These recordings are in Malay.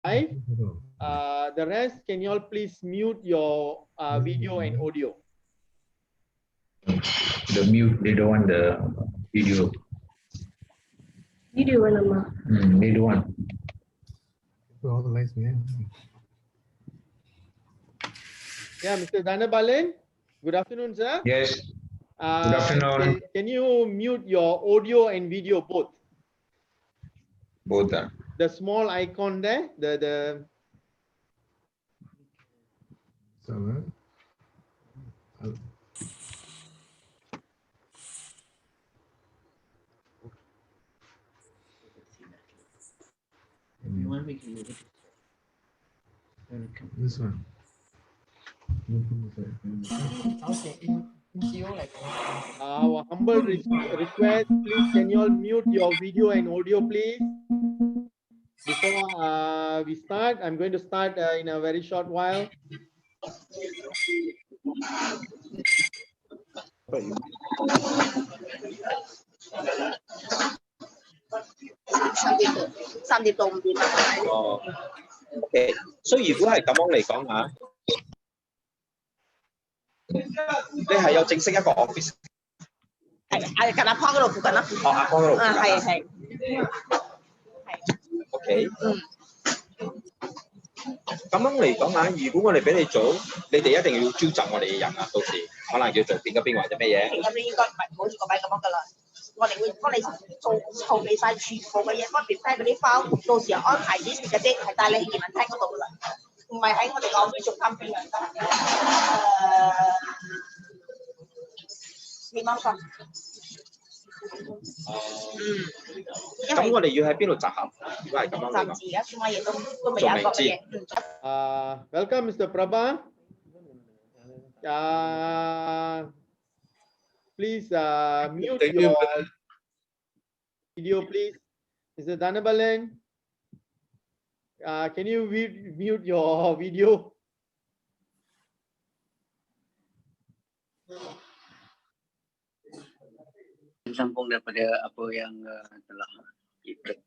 live. The rest, can you all please mute your video and audio? The mute, they don't want the video. Video nama. They don't want. All the lights, man. Yeah, Mr. Danabalan. Good afternoon, sir. Yes. Good afternoon. Can you mute your audio and video both? Both are. The small icon there, the This one. our humble request, please can you all mute your video and audio, please? Before we start, I'm going to start in a very short while. OK， 所以如果係咁樣嚟講嚇，你係有正式一個 office， 係近阿康嗰度附近啦。哦，阿康嗰度附近。係。OK。咁樣嚟講嚇，如果我哋俾你做，你哋一定要招集我哋嘅人啊，到時可能要做邊個邊或者咩嘢。咁應該唔係好似個位咁樣噶啦。我哋會幫你儲備晒全部嘅嘢，幫你 prepare 嗰啲 file， 到時候安排啲時嘅啫，係帶你去移民廳嗰度噶啦，唔係喺我哋個 office 做 campaign 嘅。你啱講。咁我哋要喺邊度集合？如果係咁樣嚟講，暫時而家全部嘢都未有一個嘅嘢。Welcome, Mr. Prabha. Please mute your video, please. Mr. Danabalan, can you mute your video? Sambung daripada apa yang telah kita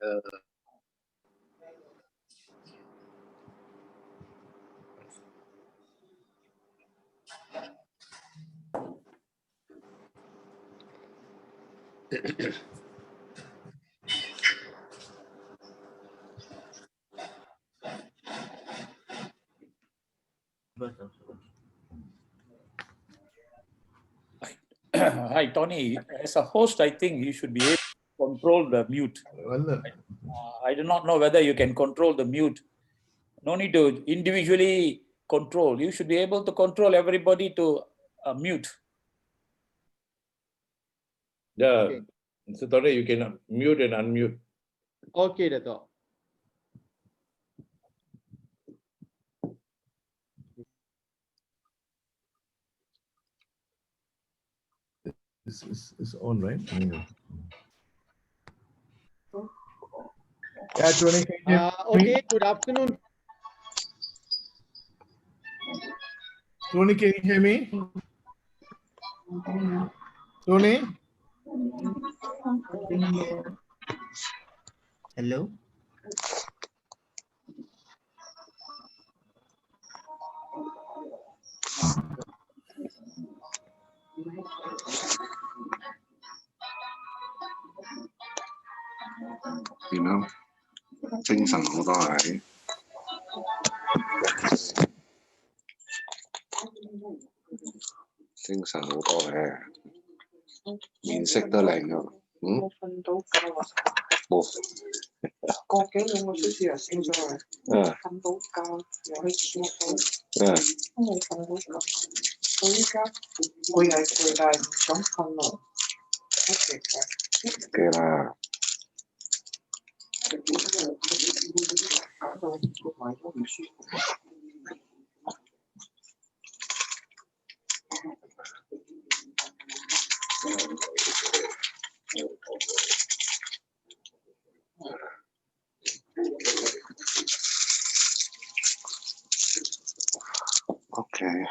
Hi, Tony. As a host, I think you should be able to control the mute. I do not know whether you can control the mute. No need to individually control. You should be able to control everybody to mute. Yeah, okay. So Tony, you can mute and unmute. Okay, Dato'. It's on, right? Yeah, Tony. Okay, good afternoon. Tony, can you hear me? Tony? Hello? You know, 精神好多係，精神好多嘅，面色都靚㗎。冇瞓到覺啊！冇個幾兩個小時又醒咗嚟，瞓到覺又去廁所，都冇瞓到覺。到依家攰係攰，但係唔想瞓咯，好奇怪。嘅啦。搞到個胃都唔舒服。Okay.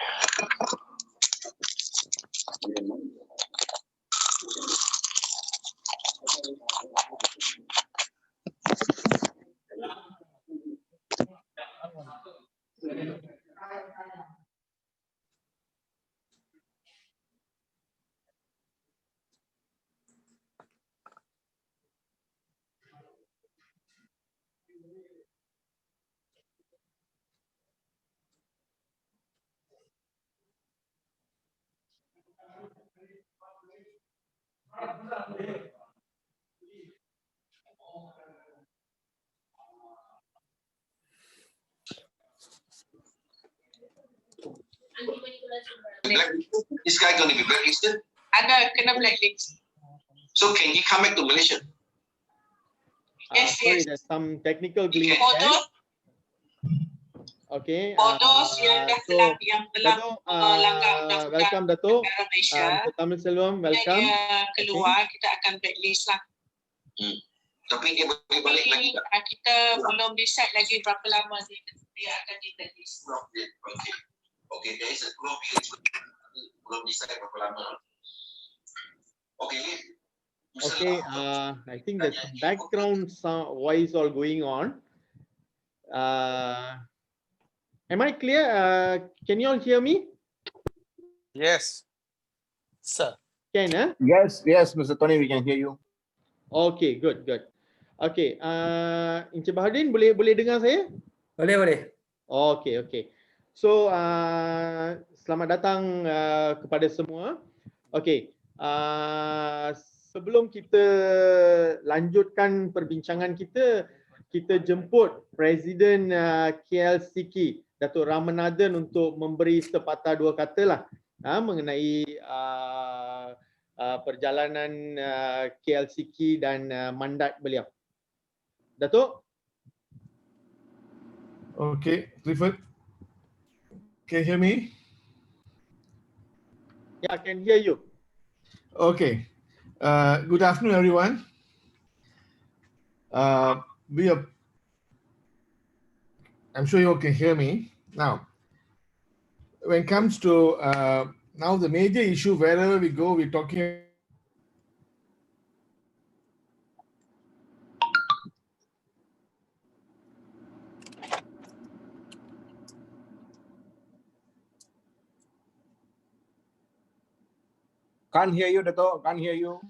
This guy going to be blacklisted? Ada kena blacklist. So can he come back to Malaysia? Yes, Sorry, yes. there's some technical glitch there. Bodoh, Okay. bodoh yang telah Dato', melanggar undang-undang welcome Dato'. negara Malaysia. Mr. Tamil Selvam, Bila welcome. dia keluar, kita akan blacklist lah. Tapi dia boleh balik lagi tak? Kita belum decide lagi berapa lama dia akan di blacklist. Okay. Okay, there is a glow period. Belum decide berapa lama. Okay. Okay, I think there's some background voice all going on. Am I clear? Can you all hear me? Yes, sir. Can, huh? Yes, Mr. Tony, we can hear you. Okay, good. Okay, Encik Bahadin, boleh dengar saya? Boleh. Okay. So, selamat datang kepada semua. Okay, sebelum kita lanjutkan perbincangan kita jemput Presiden KLCK, Datuk Ramanathan, untuk memberi sepatah dua kata lah mengenai perjalanan KLCK dan mandat beliau. Datuk? Okay, Clifford. Can you hear me? Yeah, I can hear you. Okay. Good afternoon, everyone. I'm sure you all can hear me. Now, when it comes to now the major issue, wherever we go, we're talking. Can't hear you, Dato'. Can't hear you.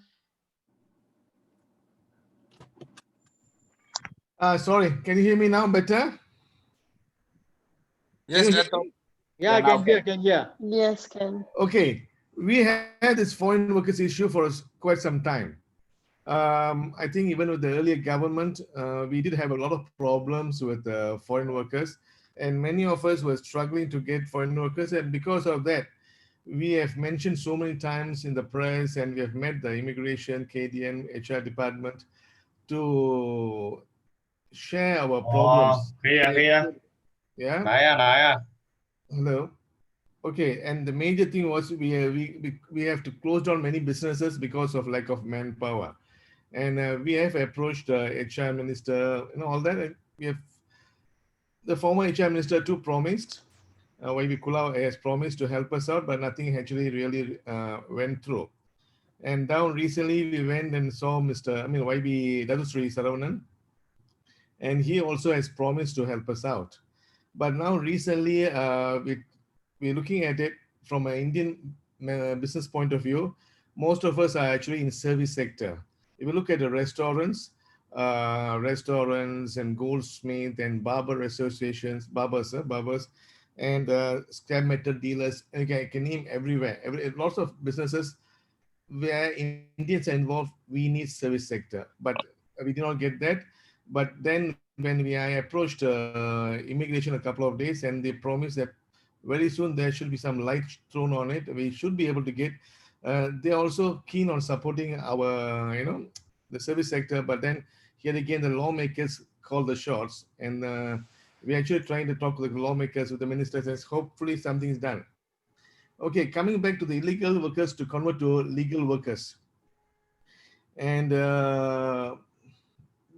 Sorry, can you hear me now better? Yes, Dato'. Yeah, I can hear. Yes, can. Okay, we had this foreign workers issue for quite some time. I think even with the earlier government, we did have a lot of problems with foreign workers, and many of us were struggling to get foreign workers, and because of that, we have mentioned so many times in the press, and we have met the immigration, KDN, HR department to share our problems. Yeah. Hello. Okay, and the major thing was we have to close down many businesses because of lack of manpower, and we have approached the HR minister, all that. And we have the former HR minister too promised. YB Kulao has promised to help us out, but nothing actually really went through. And now recently we went and saw YB Datuk Sri Saravanan, and he also has promised to help us out. But now recently we're looking at it from an Indian business point of view. Most of us are actually in service sector. If you look at the restaurants and goldsmith and barber associations, barbers, and scrap metal dealers, okay, I can name everywhere. Lots of businesses where Indians are involved, we need service sector, but we did not get that. But then when I approached immigration a couple of days, and they promised that very soon there should be some light thrown on it, we should be able to get. They're also keen on supporting our, the service sector, but then here again, the lawmakers call the shots, and we're actually trying to talk to the lawmakers, with the ministers, and hopefully something is done. Okay, coming back to the illegal workers to convert to legal workers. And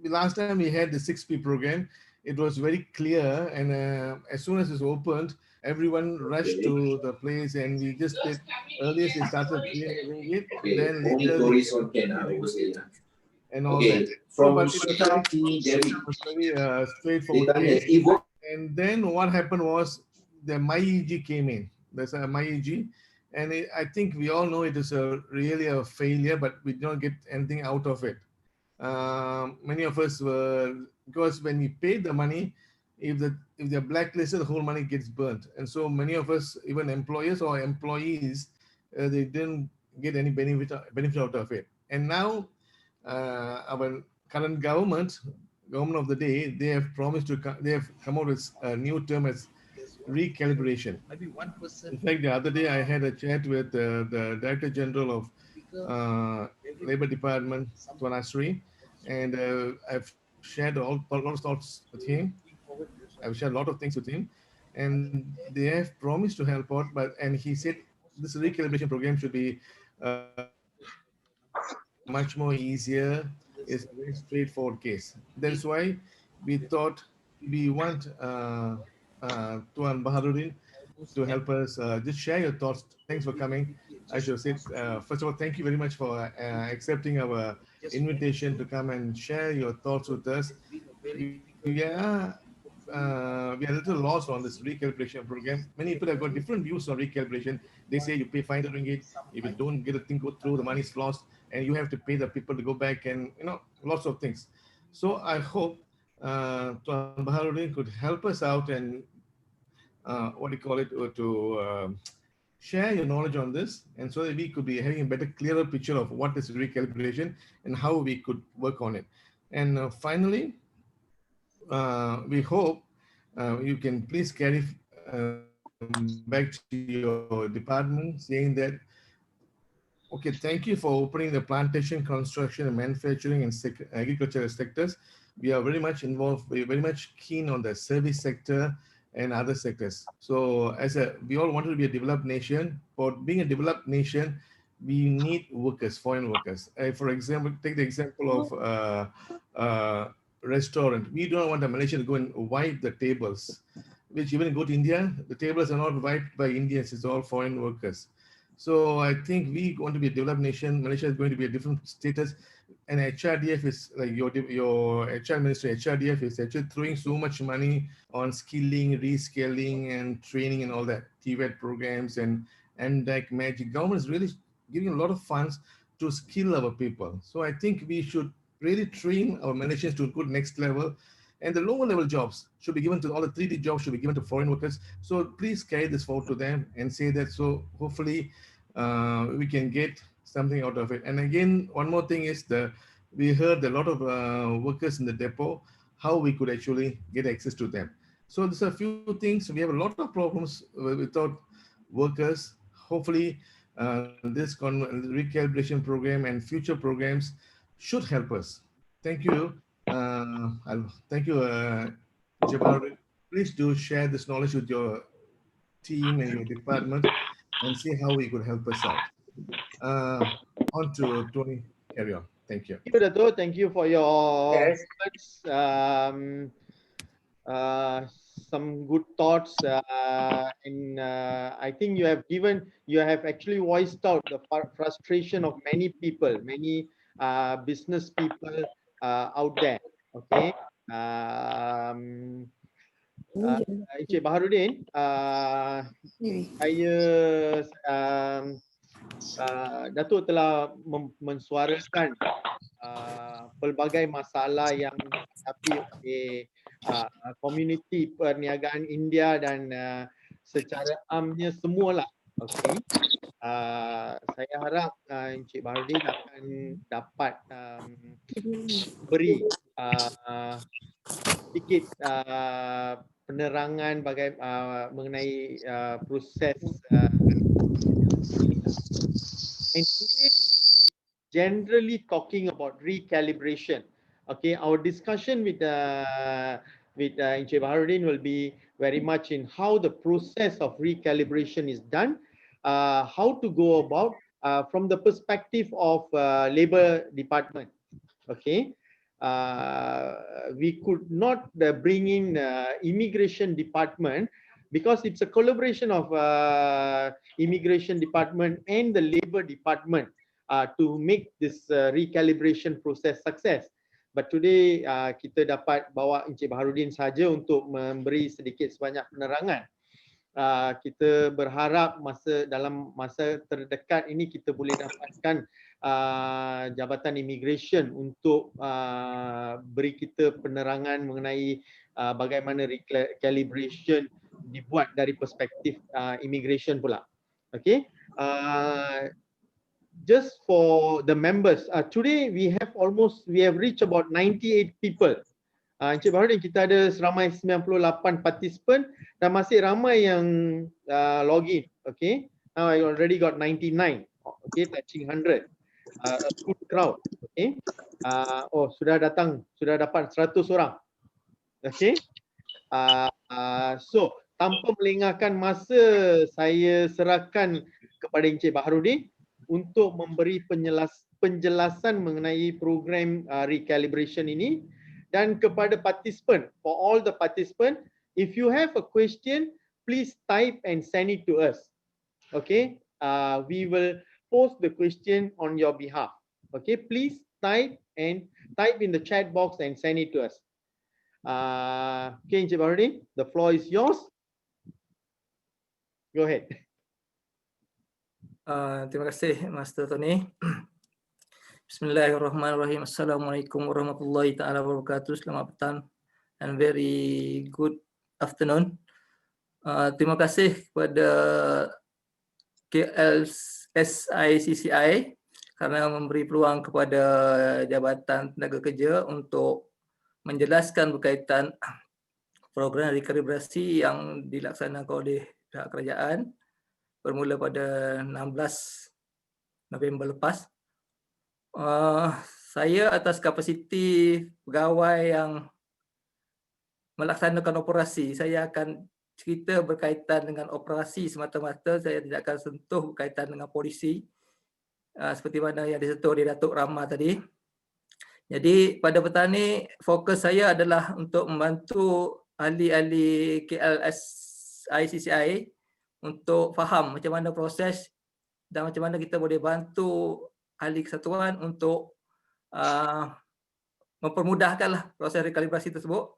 last time we had the 6P program, it was very clear, and as soon as it's opened, everyone rushed to the place, and we just did, earliest they started doing it, then later and all that. So, but it was very straightforward case. And then what happened was the MyEG came in. There's a MyEG, and I think we all know it is really a failure, but we don't get anything out of it. Many of us were, because when we paid the money, if they're blacklisted, the whole money gets burnt. And so many of us, even employers or employees, they didn't get any benefit out of it. And now our current government of the day, they have promised to they have come out with a new term as recalibration. In fact, the other day I had a chat with the Director General of Labor Department, Tuan Asri, and I've shared a lot of thoughts with him. I've shared a lot of things with him, and they have promised to help out. And he said this recalibration program should be much more easier. It's a very straightforward case. That's why we thought we want Tuan Baharuddin to help us just share your thoughts. Thanks for coming. I should say, first of all, thank you very much for accepting our invitation to come and share your thoughts with us. We are a little lost on this recalibration program. Many people have got different views on recalibration. They say you pay 500 ringgit. If you don't get a thing go through, the money is lost, and you have to pay the people to go back, and lots of things. So I hope Tuan Baharuddin could help us out and to share your knowledge on this, and so that we could be having a better, clearer picture of what is recalibration and how we could work on it. And finally, we hope you can please carry back to your department saying that, okay, thank you for opening the plantation, construction, and manufacturing and agricultural sectors. We are very much involved, we're very much keen on the service sector and other sectors. So we all wanted to be a developed nation. For being a developed nation, we need workers, foreign workers. For example, take the example of restaurant. We don't want a Malaysian to go and wipe the tables, which even go to India, the tables are not wiped by Indians, it's all foreign workers. So I think we want to be a developed nation. Malaysia is going to be a different status. And HRDF is like your HR minister, HRDF is actually throwing so much money on skilling, reskilling, and training and all that, TVET programs and MDEC, Magic. Government is really giving a lot of funds to skill our people. So I think we should really train our Malaysians to a good next level. And the lower level jobs should be given to, all the 3D jobs should be given to foreign workers. So please carry this forward to them and say that, so hopefully we can get something out of it. And again, one more thing is we heard a lot of workers in the depot, how we could actually get access to them. So there's a few things. We have a lot of problems without workers. Hopefully this recalibration program and future programs should help us. Thank you. Thank you, Jabbar. Please do share this knowledge with your team and your department and see how we could help us out. On to Tony. Carry on. Thank you. Thank you, Dato'. Thank you for your some good thoughts. And I think you have actually voiced out the frustration of many people, many business people out there. Okay. Encik Baharuddin, Datuk telah mensuarakan pelbagai masalah yang dihadapi oleh komuniti perniagaan India dan secara amnya semualah. Okay. Saya harap Encik Baharuddin akan dapat beri sedikit penerangan mengenai proses. And today we will be generally talking about recalibration. Okay, our discussion with Encik Baharuddin will be very much in how the process of recalibration is done, how to go about from the perspective of Labor Department. Okay, we could not bring in Immigration Department because it's a collaboration of Immigration Department and the Labor Department to make this recalibration process success. But today kita dapat bawa Encik Baharudin saja untuk memberi sedikit sebanyak penerangan. Kita berharap dalam masa terdekat ini kita boleh dapatkan Jabatan Immigration untuk beri kita penerangan mengenai bagaimana recalibration dibuat dari perspektif immigration pula. Okay. Just for the members, today we have reached about 98 people. Encik Baharudin, kita ada seramai 98 participant dan masih ramai yang login. Okay, now I already got 99. Okay, touching 100. A good crowd. Okay. Sudah dapat 100 orang. Okay. So tanpa melengahkan masa, saya serahkan kepada Encik Baharudin untuk memberi penjelasan mengenai program recalibration ini, dan kepada participant, for all the participant, if you have a question, please type and send it to us. Okay, we will post the question on your behalf. Okay, please type in the chat box and send it to us. Okay, Encik Baharudin, the floor is yours. Go ahead. Terima kasih Master Tony. Bismillahirrahmanirrahim. Assalamualaikum warahmatullahi taala wabarakatuh. Selamat petang and very good afternoon. Terima kasih kepada KLSICCI kerana memberi peluang kepada Jabatan Tenaga Kerja untuk menjelaskan berkaitan program rekalibrasi yang dilaksanakan oleh pihak kerajaan bermula pada 16 November lepas. Saya atas kapasiti pegawai yang melaksanakan operasi, saya akan cerita berkaitan dengan operasi semata-mata. Saya tidak akan sentuh berkaitan dengan polisi seperti mana yang disentuh oleh Datuk Rama tadi. Jadi pada petang ini fokus saya adalah untuk membantu ahli-ahli KLSICCI untuk faham macam mana proses dan macam mana kita boleh bantu ahli kesatuan untuk mempermudahkanlah proses rekalibrasi tersebut.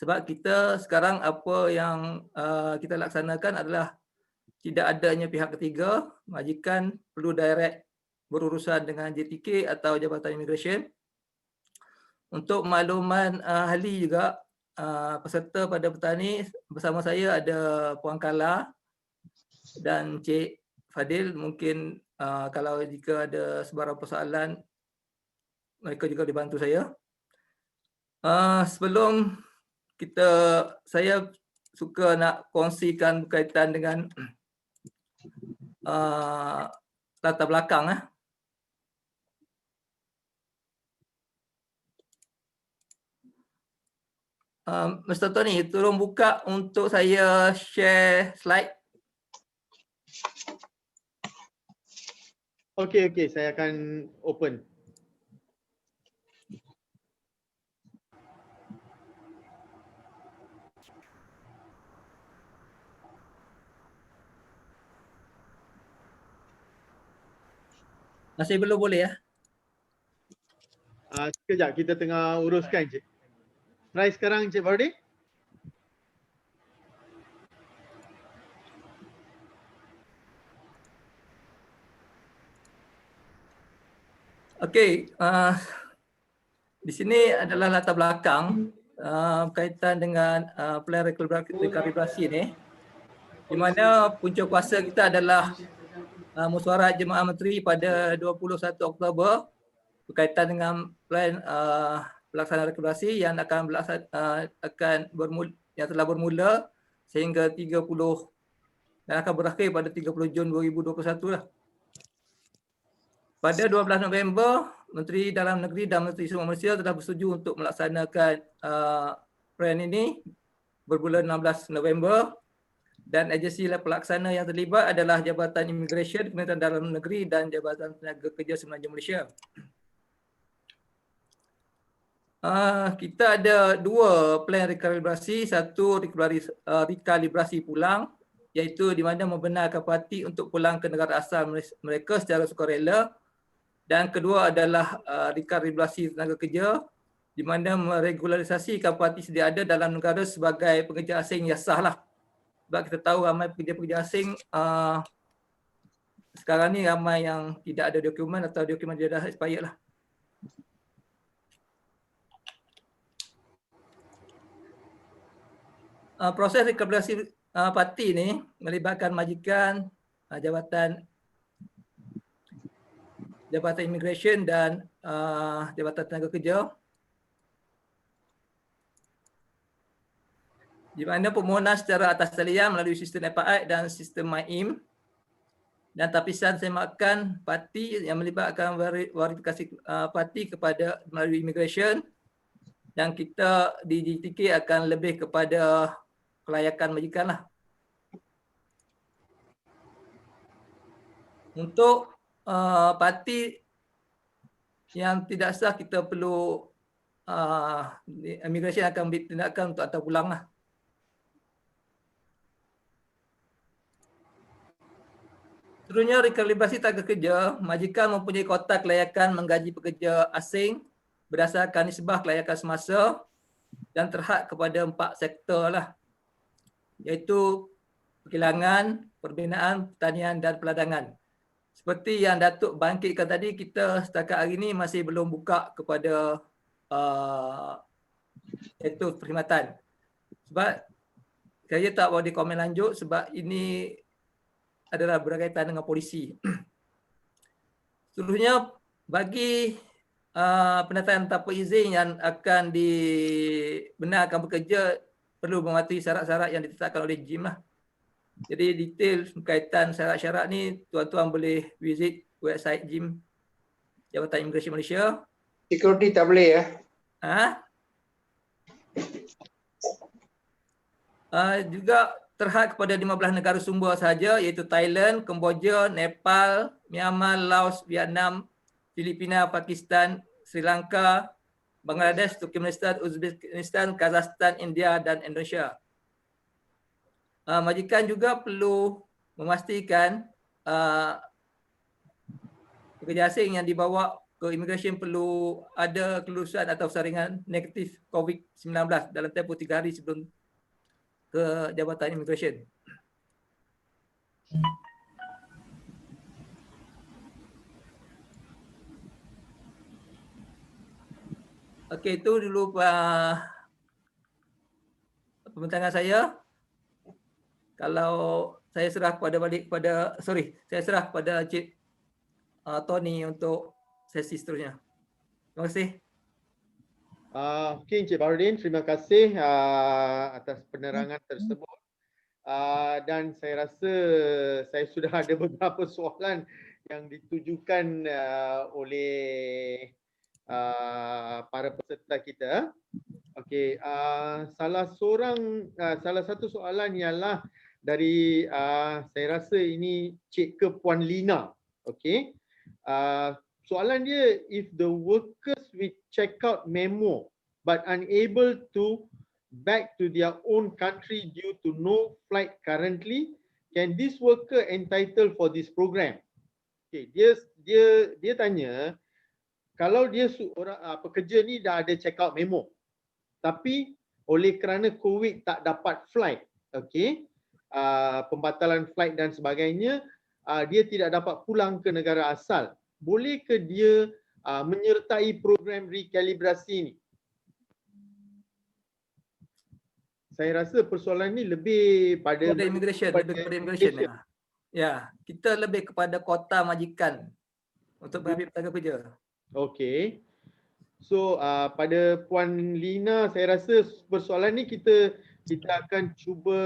Sebab kita sekarang apa yang kita laksanakan adalah tidak adanya pihak ketiga, majikan perlu direct berurusan dengan JTK atau Jabatan Immigration. Untuk makluman ahli juga, peserta pada petang ini bersama saya ada Puan Kala dan Cik Fadil. Mungkin kalau jika ada sebarang persoalan, mereka juga dibantu saya. Sebelum saya suka nak kongsikan berkaitan dengan latar belakang. Mr. Tony, tolong buka untuk saya share slide. Okay, saya akan open. Masih belum boleh ya? Sekejap, kita tengah uruskan, Cik. Try sekarang, Encik Baharudin. Okey, di sini adalah latar belakang berkaitan dengan plan rekalibrasi ini, di mana punca kuasa kita adalah Mesyuarat Jemaah Menteri pada 21 Oktober berkaitan dengan plan pelaksanaan rekalibrasi yang yang telah bermula sehingga 30 dan akan berakhir pada 30 Jun 2021 lah. Pada 12 November, Menteri Dalam Negeri dan Menteri Semua Malaysia telah bersetuju untuk melaksanakan plan ini berbulan 16 November, dan agensi pelaksana yang terlibat adalah Jabatan Immigration, Kementerian Dalam Negeri dan Jabatan Tenaga Kerja Semenanjung Malaysia. Kita ada dua plan rekalibrasi, satu rekalibrasi pulang, iaitu di mana membenarkan parti untuk pulang ke negara asal mereka secara sukarela, Dan kedua adalah rekalibrasi tenaga kerja di mana meregularisasikan parti sedia ada dalam negara sebagai pekerja asing yang sah lah. Sebab kita tahu ramai pekerja-pekerja asing sekarang ni ramai yang tidak ada dokumen atau dokumen dia dah expired lah. Proses rekalibrasi parti ni melibatkan majikan, jabatan immigration dan jabatan tenaga kerja, di mana permohonan secara atas talian melalui sistem FII dan sistem MyIM dan tapisan semakan parti yang melibatkan verifikasi parti kepada melalui immigration, dan kita di GTK akan lebih kepada kelayakan majikan lah. Untuk parti yang tidak sah, kita perlu immigration akan ambil tindakan untuk hantar pulang lah. Seterusnya, rekalibrasi tenaga kerja. Majikan mempunyai kota kelayakan menggaji pekerja asing berdasarkan nisbah kelayakan semasa dan terhad kepada 4 sektor lah, iaitu perkilangan, perbinaan, pertanian dan peladangan. Seperti yang Datuk bangkitkan tadi, kita setakat hari ini masih belum buka kepada sektor perkhidmatan. Sebab saya tak boleh komen lanjut sebab ini adalah berkaitan dengan polisi. Seterusnya, bagi pendataan tanpa izin yang akan dibenarkan bekerja perlu mematuhi syarat-syarat yang ditetapkan oleh JIM lah. Jadi detail berkaitan syarat-syarat ni tuan-tuan boleh visit website JIM, Jabatan Immigration Malaysia. Security tak boleh ya? Juga terhad kepada 15 negara sumber sahaja, iaitu Thailand, Kemboja, Nepal, Myanmar, Laos, Vietnam, Filipina, Pakistan, Sri Lanka, Bangladesh, Turkmenistan, Uzbekistan, Kazakhstan, India dan Indonesia. Majikan juga perlu memastikan pekerja asing yang dibawa ke immigration perlu ada kelulusan atau saringan negatif COVID-19 dalam tempoh 3 hari sebelum ke Jabatan Immigration. Okey, itu dulu pembincangan saya. Kalau saya serah saya serah kepada Encik Tony untuk sesi seterusnya. Terima kasih. Okey, Encik Baharudin, terima kasih atas penerangan tersebut. Dan saya rasa saya sudah ada beberapa soalan yang ditujukan oleh para peserta kita. Okey, salah satu soalan ialah dari saya rasa ini Cik ke Puan Lina. Okey. Soalan dia, if the workers with checkout memo but unable to back to their own country due to no flight currently, can this worker entitled for this program? Okay, dia tanya, kalau dia pekerja ni dah ada checkout memo, tapi oleh kerana COVID tak dapat flight, okay, pembatalan flight dan sebagainya, dia tidak dapat pulang ke negara asal. Boleh ke dia menyertai program rekalibrasi ini? Saya rasa persoalan ni lebih pada immigration. Ya, kita lebih kepada kota majikan untuk mengambil tenaga kerja. Okey. So pada Puan Lina, saya rasa persoalan ni kita akan cuba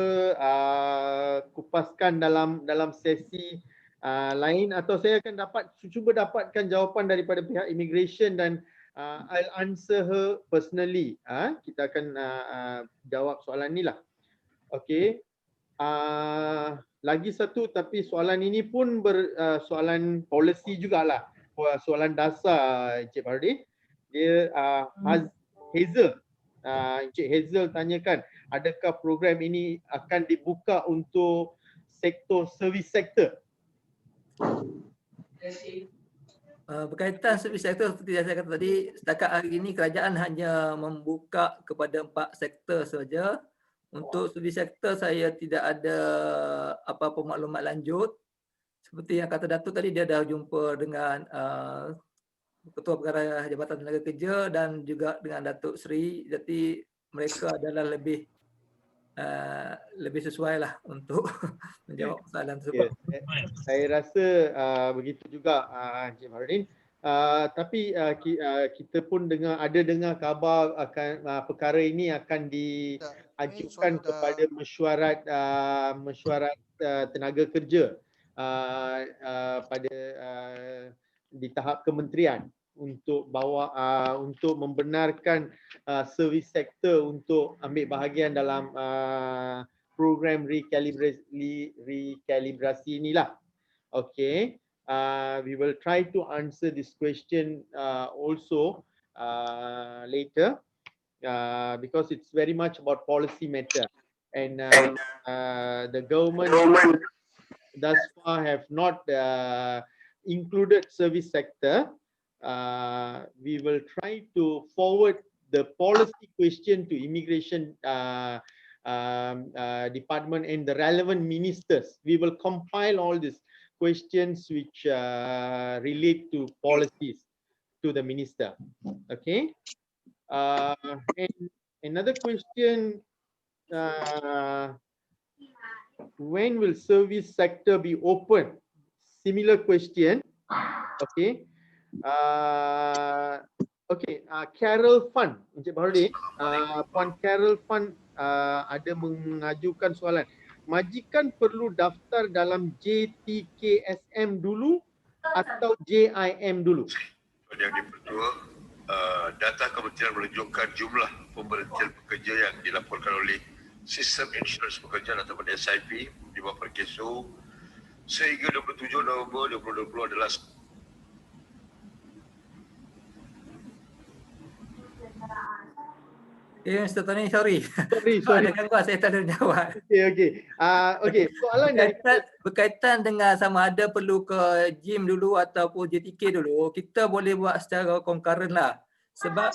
kupaskan dalam sesi lain, atau saya akan cuba dapatkan jawapan daripada pihak immigration dan I'll answer her personally. Kita akan jawab soalan ni lah. Okey. Lagi satu, tapi soalan ini pun soalan policy jugalah. Soalan dasar, Encik Baharudin. Dia Hazel. Encik Hazel tanyakan, adakah program ini akan dibuka untuk sektor service sector? Berkaitan servis sektor seperti yang saya kata tadi, setakat hari ini kerajaan hanya membuka kepada 4 sektor saja. Untuk servis sektor saya tidak ada apa-apa maklumat lanjut. Seperti yang kata Datuk tadi, dia dah jumpa dengan Ketua Perkara Jabatan Tenaga Kerja dan juga dengan Datuk Seri. Jadi mereka adalah lebih sesuai lah untuk menjawab soalan tersebut. Saya rasa begitu juga Encik Baharudin. Tapi kita pun ada dengar kabar akan perkara ini akan diajukan kepada mesyuarat tenaga kerja pada di tahap kementerian untuk untuk membenarkan servis sektor untuk ambil bahagian dalam program rekalibrasi inilah. Okay, we will try to answer this question also later because it's very much about policy matter, and the government thus far have not included service sector. We will try to forward the policy question to immigration department and the relevant ministers. We will compile all these questions which relate to policies to the minister. Okay. And another question, when will service sector be open? Similar question. Okay. Carol Fund, Encik Baharudin, Puan Carol Fund ada mengajukan soalan. Majikan perlu daftar dalam JTKSM dulu atau JIM dulu? Yang kedua, data kementerian menunjukkan jumlah pemberhentian pekerja yang dilaporkan oleh Sistem Insurans Pekerjaan ataupun SIP di bawah Perkeso sehingga 27 November 2020 adalah Mr. Tony, sorry. Ada gangguan, saya tak ada jawab. Okey. Soalan berkaitan dengan sama ada perlu ke JIM dulu ataupun JTK dulu, kita boleh buat secara concurrent lah. Sebab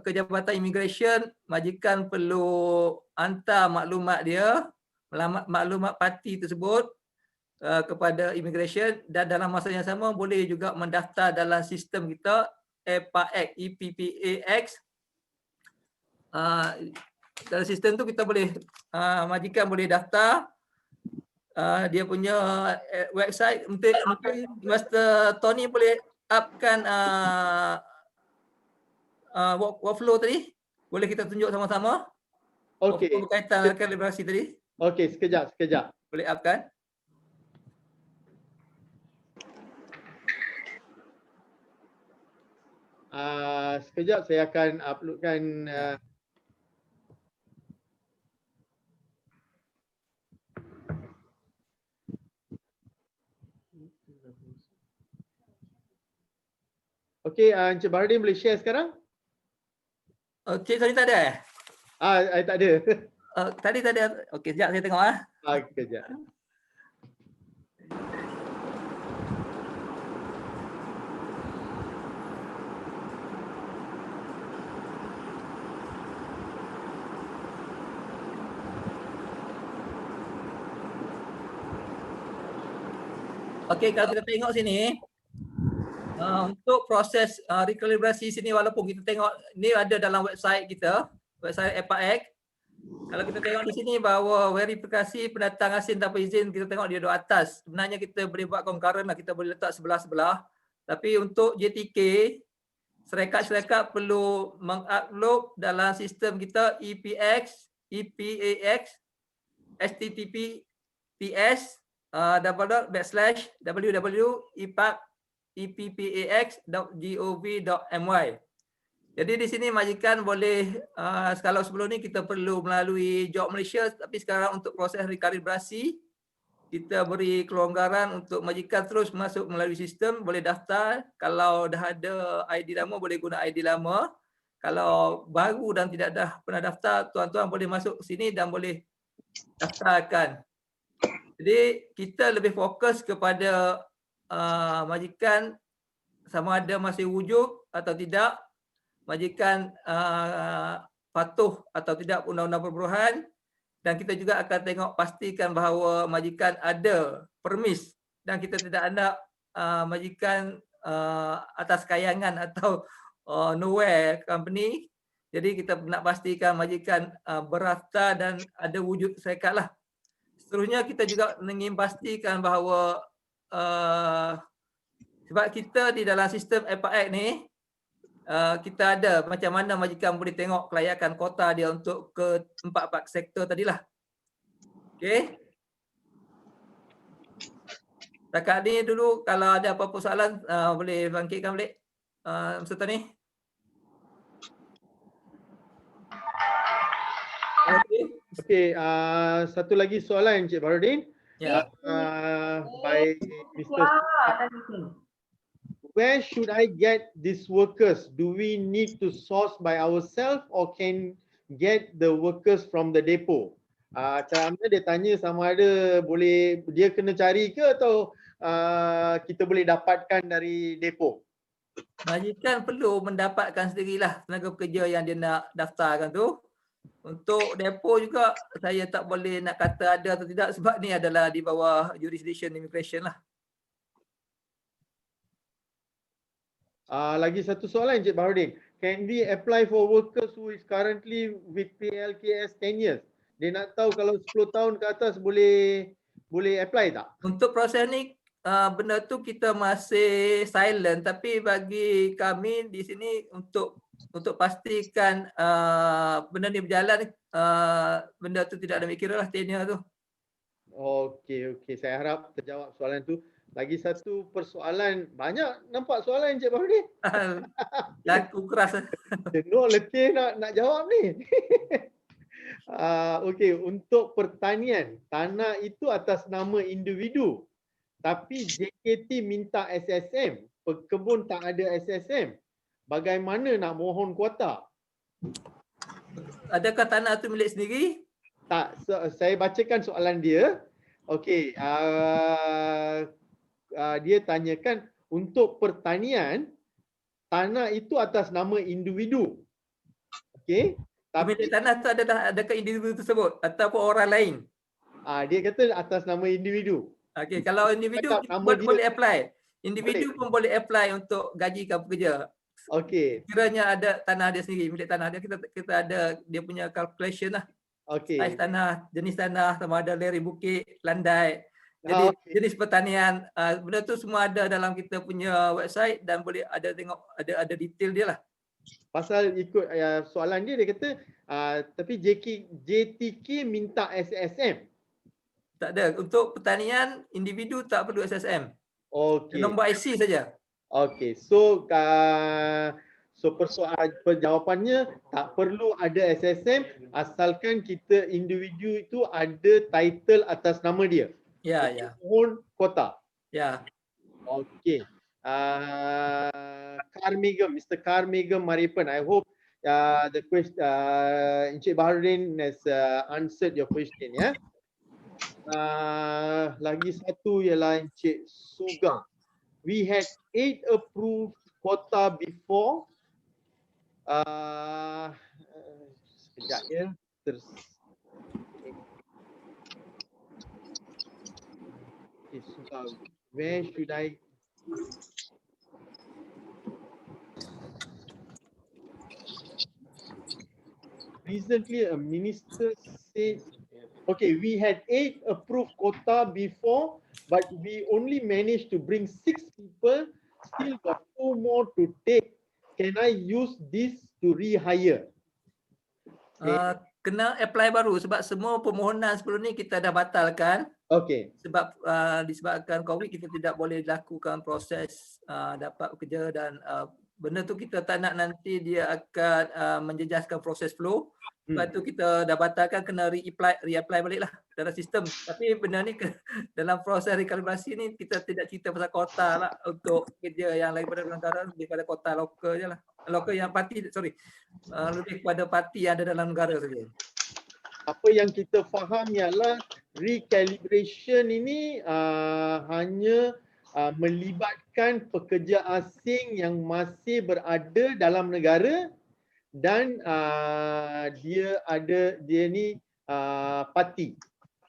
ke Jabatan Immigration, majikan perlu hantar maklumat dia, maklumat parti tersebut kepada Immigration, dan dalam masa yang sama boleh juga mendaftar dalam sistem kita EPPAX. Dalam sistem tu kita boleh majikan boleh daftar dia punya website. Mungkin Master Tony boleh upkan workflow tadi, boleh kita tunjuk sama-sama. Okey, berkaitan kalibrasi tadi. Okey, sekejap. Boleh upkan. Sekejap, saya akan uploadkan Okey, Encik Baharudin boleh share sekarang? Cik Tony tak ada? I tak ada. Tadi tak ada. Okey, sekejap saya tengok . Sekejap. Okey, kalau kita tengok sini, untuk proses rekalibrasi sini, walaupun kita tengok ni ada dalam website kita, website EPAX. Kalau kita tengok di sini bahawa verifikasi pendatang asing tanpa izin, kita tengok dia di atas. Sebenarnya kita boleh buat concurrent lah, kita boleh letak sebelah-sebelah. Tapi untuk JTK, syarikat-syarikat perlu mengupload dalam sistem kita EPAX, https://www.eppax.gov.my. Jadi di sini majikan boleh, kalau sebelum ni kita perlu melalui Job Malaysia, tapi sekarang untuk proses rekalibrasi kita beri kelonggaran untuk majikan terus masuk melalui sistem, boleh daftar. Kalau dah ada ID lama boleh guna ID lama. Kalau baru dan tidak dah pernah daftar, tuan-tuan boleh masuk ke sini dan boleh daftarkan. Jadi kita lebih fokus kepada majikan sama ada masih wujud atau tidak, majikan patuh atau tidak undang-undang perburuhan, dan kita juga akan tengok pastikan bahawa majikan ada permis dan kita tidak ada majikan atas kayangan atau nowhere company. Jadi kita nak pastikan majikan beraftar dan ada wujud syarikat lah. Seterusnya kita juga ingin pastikan bahawa sebab kita di dalam sistem FIAC ni kita ada macam mana majikan boleh tengok kelayakan kota dia untuk ke empat sektor tadilah. Okey. Setakat ni dulu, kalau ada apa-apa soalan boleh bangkitkan balik Mr. Tony. Okey, satu lagi soalan Encik Baharudin. Ya. By Mr. Where should I get these workers? Do we need to source by ourselves or can get the workers from the depot? Macam dia tanya sama ada boleh dia kena cari ke atau kita boleh dapatkan dari depo? Majikan perlu mendapatkan sendirilah tenaga pekerja yang dia nak daftarkan tu. Untuk depo juga saya tak boleh nak kata ada atau tidak sebab ni adalah di bawah jurisdiction immigration lah. Lagi satu soalan Encik Baharudin. Can we apply for workers who is currently with PLKS 10 years? Dia nak tahu kalau 10 tahun ke atas boleh apply tak? Untuk proses ni benda tu kita masih silent, tapi bagi kami di sini untuk pastikan benda ni berjalan, benda tu tidak ada mikir lah tenure tu. Okey, saya harap terjawab soalan tu. Lagi satu persoalan, banyak nampak soalan Encik Baharudin. Laku keras. Jenuh letih nak jawab ni. Okey, untuk pertanian, tanah itu atas nama individu. Tapi JKT minta SSM, pekebun tak ada SSM. Bagaimana nak mohon kuota? Adakah tanah itu milik sendiri? Tak, saya bacakan soalan dia. Okey, dia tanyakan untuk pertanian, tanah itu atas nama individu. Okey. Pemilik tanah tu adakah individu tersebut ataupun orang lain? Dia kata atas nama individu. Okey, kalau individu boleh apply. Individu pun boleh apply untuk gajikan pekerja. Okey. Kiranya ada tanah dia sendiri, milik tanah dia, kita ada dia punya calculation lah. Okey. Saiz tanah, jenis tanah, sama ada lereng bukit, landai. Jadi jenis pertanian, benda tu semua ada dalam kita punya website dan boleh ada tengok ada detail dia lah. Pasal ikut soalan dia kata tapi JTK minta SSM. Tak ada. Untuk pertanian individu tak perlu SSM. Okey. Nombor IC saja. Okey. So jawapannya tak perlu ada SSM asalkan kita individu itu ada title atas nama dia. Ya. Mohon kota. Ya. Okey. Carmigam, Mr. Carmigam Maripan, I hope the question Encik Baharudin has answered your question ya. Lagi satu ialah Encik Sugang. We had 8 approved quota before. Sekejap ya. Where should I? Recently, a minister said, okay, we had 8 approved quota before, but we only managed to bring 6 people. Still got 2 more to take. Can I use this to rehire? Kena apply baru sebab semua permohonan sebelum ni kita dah batalkan. Okey. Sebab disebabkan COVID kita tidak boleh lakukan proses dapat kerja dan benda tu kita tak nak nanti dia akan menjejaskan proses flow. Sebab tu kita dah batalkan, kena reapply balik lah dalam sistem. Tapi benda ni dalam proses rekalibrasi ni kita tidak cerita pasal kota lah untuk kerja yang lain daripada negara, lebih pada kota lokal je lah. Lokal yang parti, lebih kepada parti yang ada dalam negara saja. Apa yang kita faham ialah recalibration ini hanya melibatkan melibatkan pekerja asing yang masih berada dalam negara dan dia ni parti.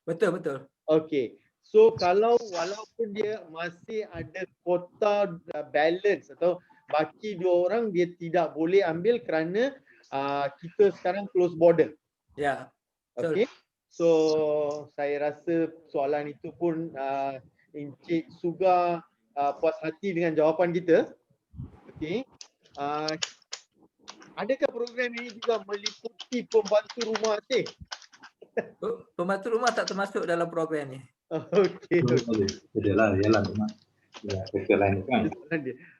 Betul, betul. Okey. So walaupun dia masih ada quota balance atau baki 2 orang, dia tidak boleh ambil kerana kita sekarang close border. Ya. Okey. So saya rasa soalan itu pun Encik Suga puas hati dengan jawapan kita. Okey. Adakah program ini juga meliputi pembantu rumah asing? Pembantu rumah tak termasuk dalam program ni. Okey. Yalah. Ya, kerja lain kan.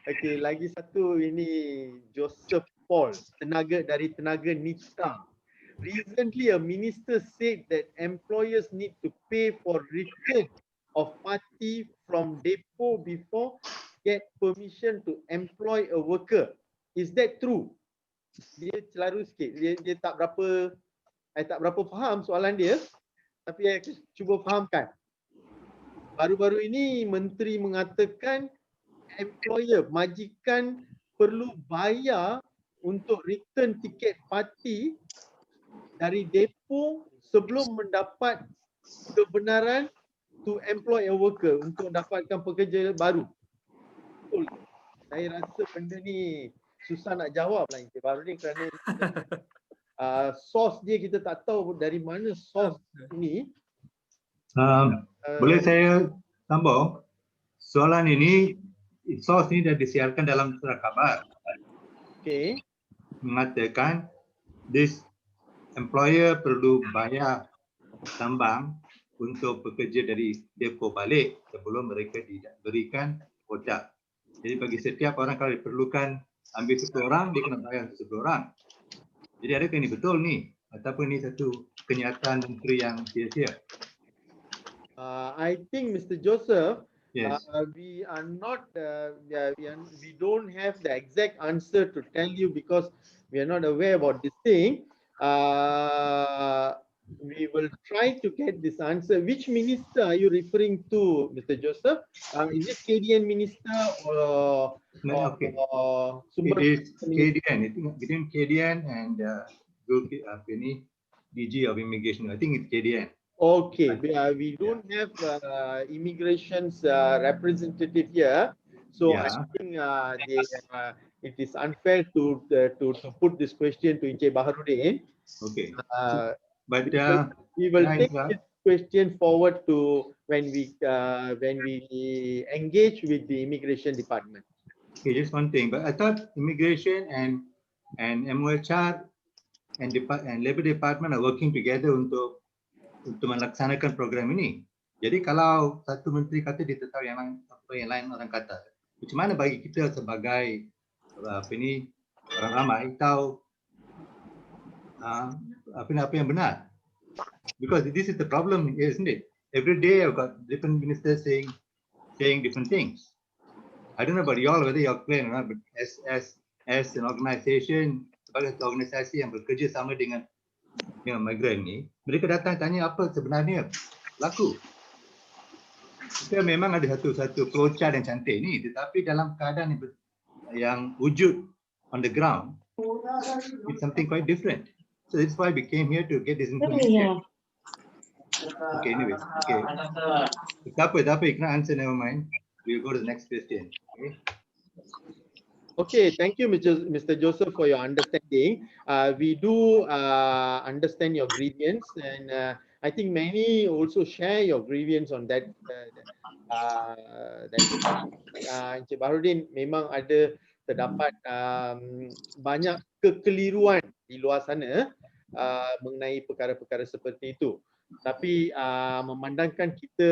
Okey, lagi satu ini Joseph Paul, dari tenaga Nita. Recently, a minister said that employers need to pay for return of party from depot before get permission to employ a worker. Is that true? Dia celaru sikit. Dia tak berapa faham soalan dia, tapi saya cuba fahamkan. Baru-baru ini menteri mengatakan employer, majikan perlu bayar untuk return tiket parti dari depo sebelum mendapat kebenaran to employ a worker, untuk dapatkan pekerja baru. Betul. Saya rasa benda ni susah nak jawab lah Encik Baharudin kerana source dia kita tak tahu dari mana source ini. Boleh saya sambung? Soalan ini, source ini dah disiarkan dalam surat khabar. Okay. Mengatakan this employer perlu bayar tambang untuk pekerja dari depo balik sebelum mereka diberikan kotak. Jadi bagi setiap orang kalau diperlukan ambil 10 orang, dia kena bayar 10 orang. Jadi adakah ini betul ni? Ataupun ini satu kenyataan menteri yang sia-sia? I think Mr. Joseph, yes. We are not, we don't have the exact answer to tell you because we are not aware about this thing. We will try to get this answer. Which minister are you referring to, Mr. Joseph? Is it KDN minister or? No, okay. It is KDN. I think between KDN and DG of Immigration. I think it's KDN. Okay, we don't have immigration's representative here, so I think it is unfair to put this question to Encik Baharudin. Okay. But we will take this question forward to when we engage with the immigration department. Okay, just one thing. But I thought immigration and MOHR and Labour Department are working together untuk melaksanakan program ini. Jadi kalau satu menteri kata dia tahu yang lain orang kata, macam mana bagi kita sebagai orang ramai tahu apa yang benar? Because this is the problem, isn't it? Every day I've got different ministers saying different things. I don't know about y'all whether you're clear or not, but as an organisation, sebagai organisasi yang bekerja sama dengan migran ni, mereka datang tanya apa sebenarnya laku. Kita memang ada satu flowchart yang cantik ni, tetapi dalam keadaan yang wujud on the ground, it's something quite different. So that's why we came here to get this information. Okay, anyway, okay. Tapi you cannot answer, never mind. We'll go to the next question. Okay. Okay, thank you, Mr. Joseph, for your understanding. We do understand your grievance, and I think many also share your grievance on that. Encik Baharudin memang ada terdapat banyak kekeliruan di luar sana mengenai perkara-perkara seperti itu. Tapi memandangkan kita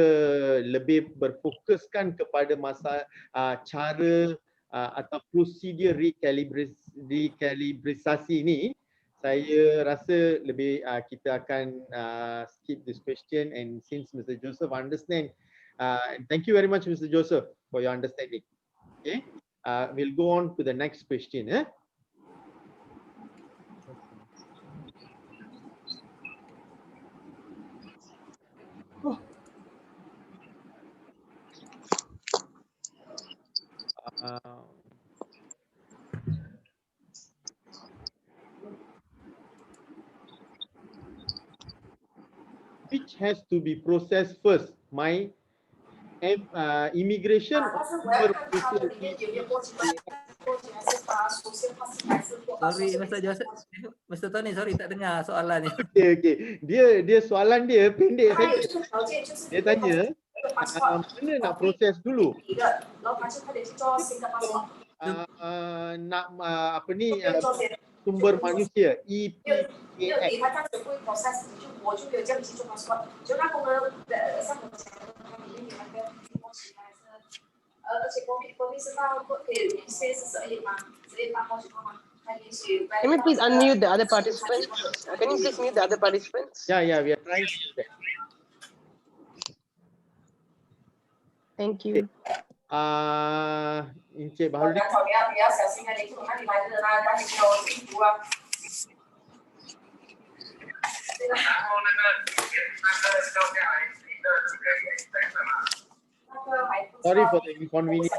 lebih berfokuskan kepada cara atau prosedur rekalibrasi ini, saya rasa lebih kita akan skip this question, and since Mr. Joseph understand, thank you very much Mr. Joseph for your understanding. Okay, we'll go on to the next question. which has to be processed first? My immigration or sumber Sorry, Mr. Joseph. Mr. Tony, sorry tak dengar soalan ni. Okay. Dia soalan dia pendek saja. Dia tanya mana nak proses dulu? Nak apa ni sumber manusia EPAX. Can we please unmute the other participants? Can you please mute the other participants? Yeah, we are trying to do that. Thank you. Encik Baharudin. Sorry for the inconvenience.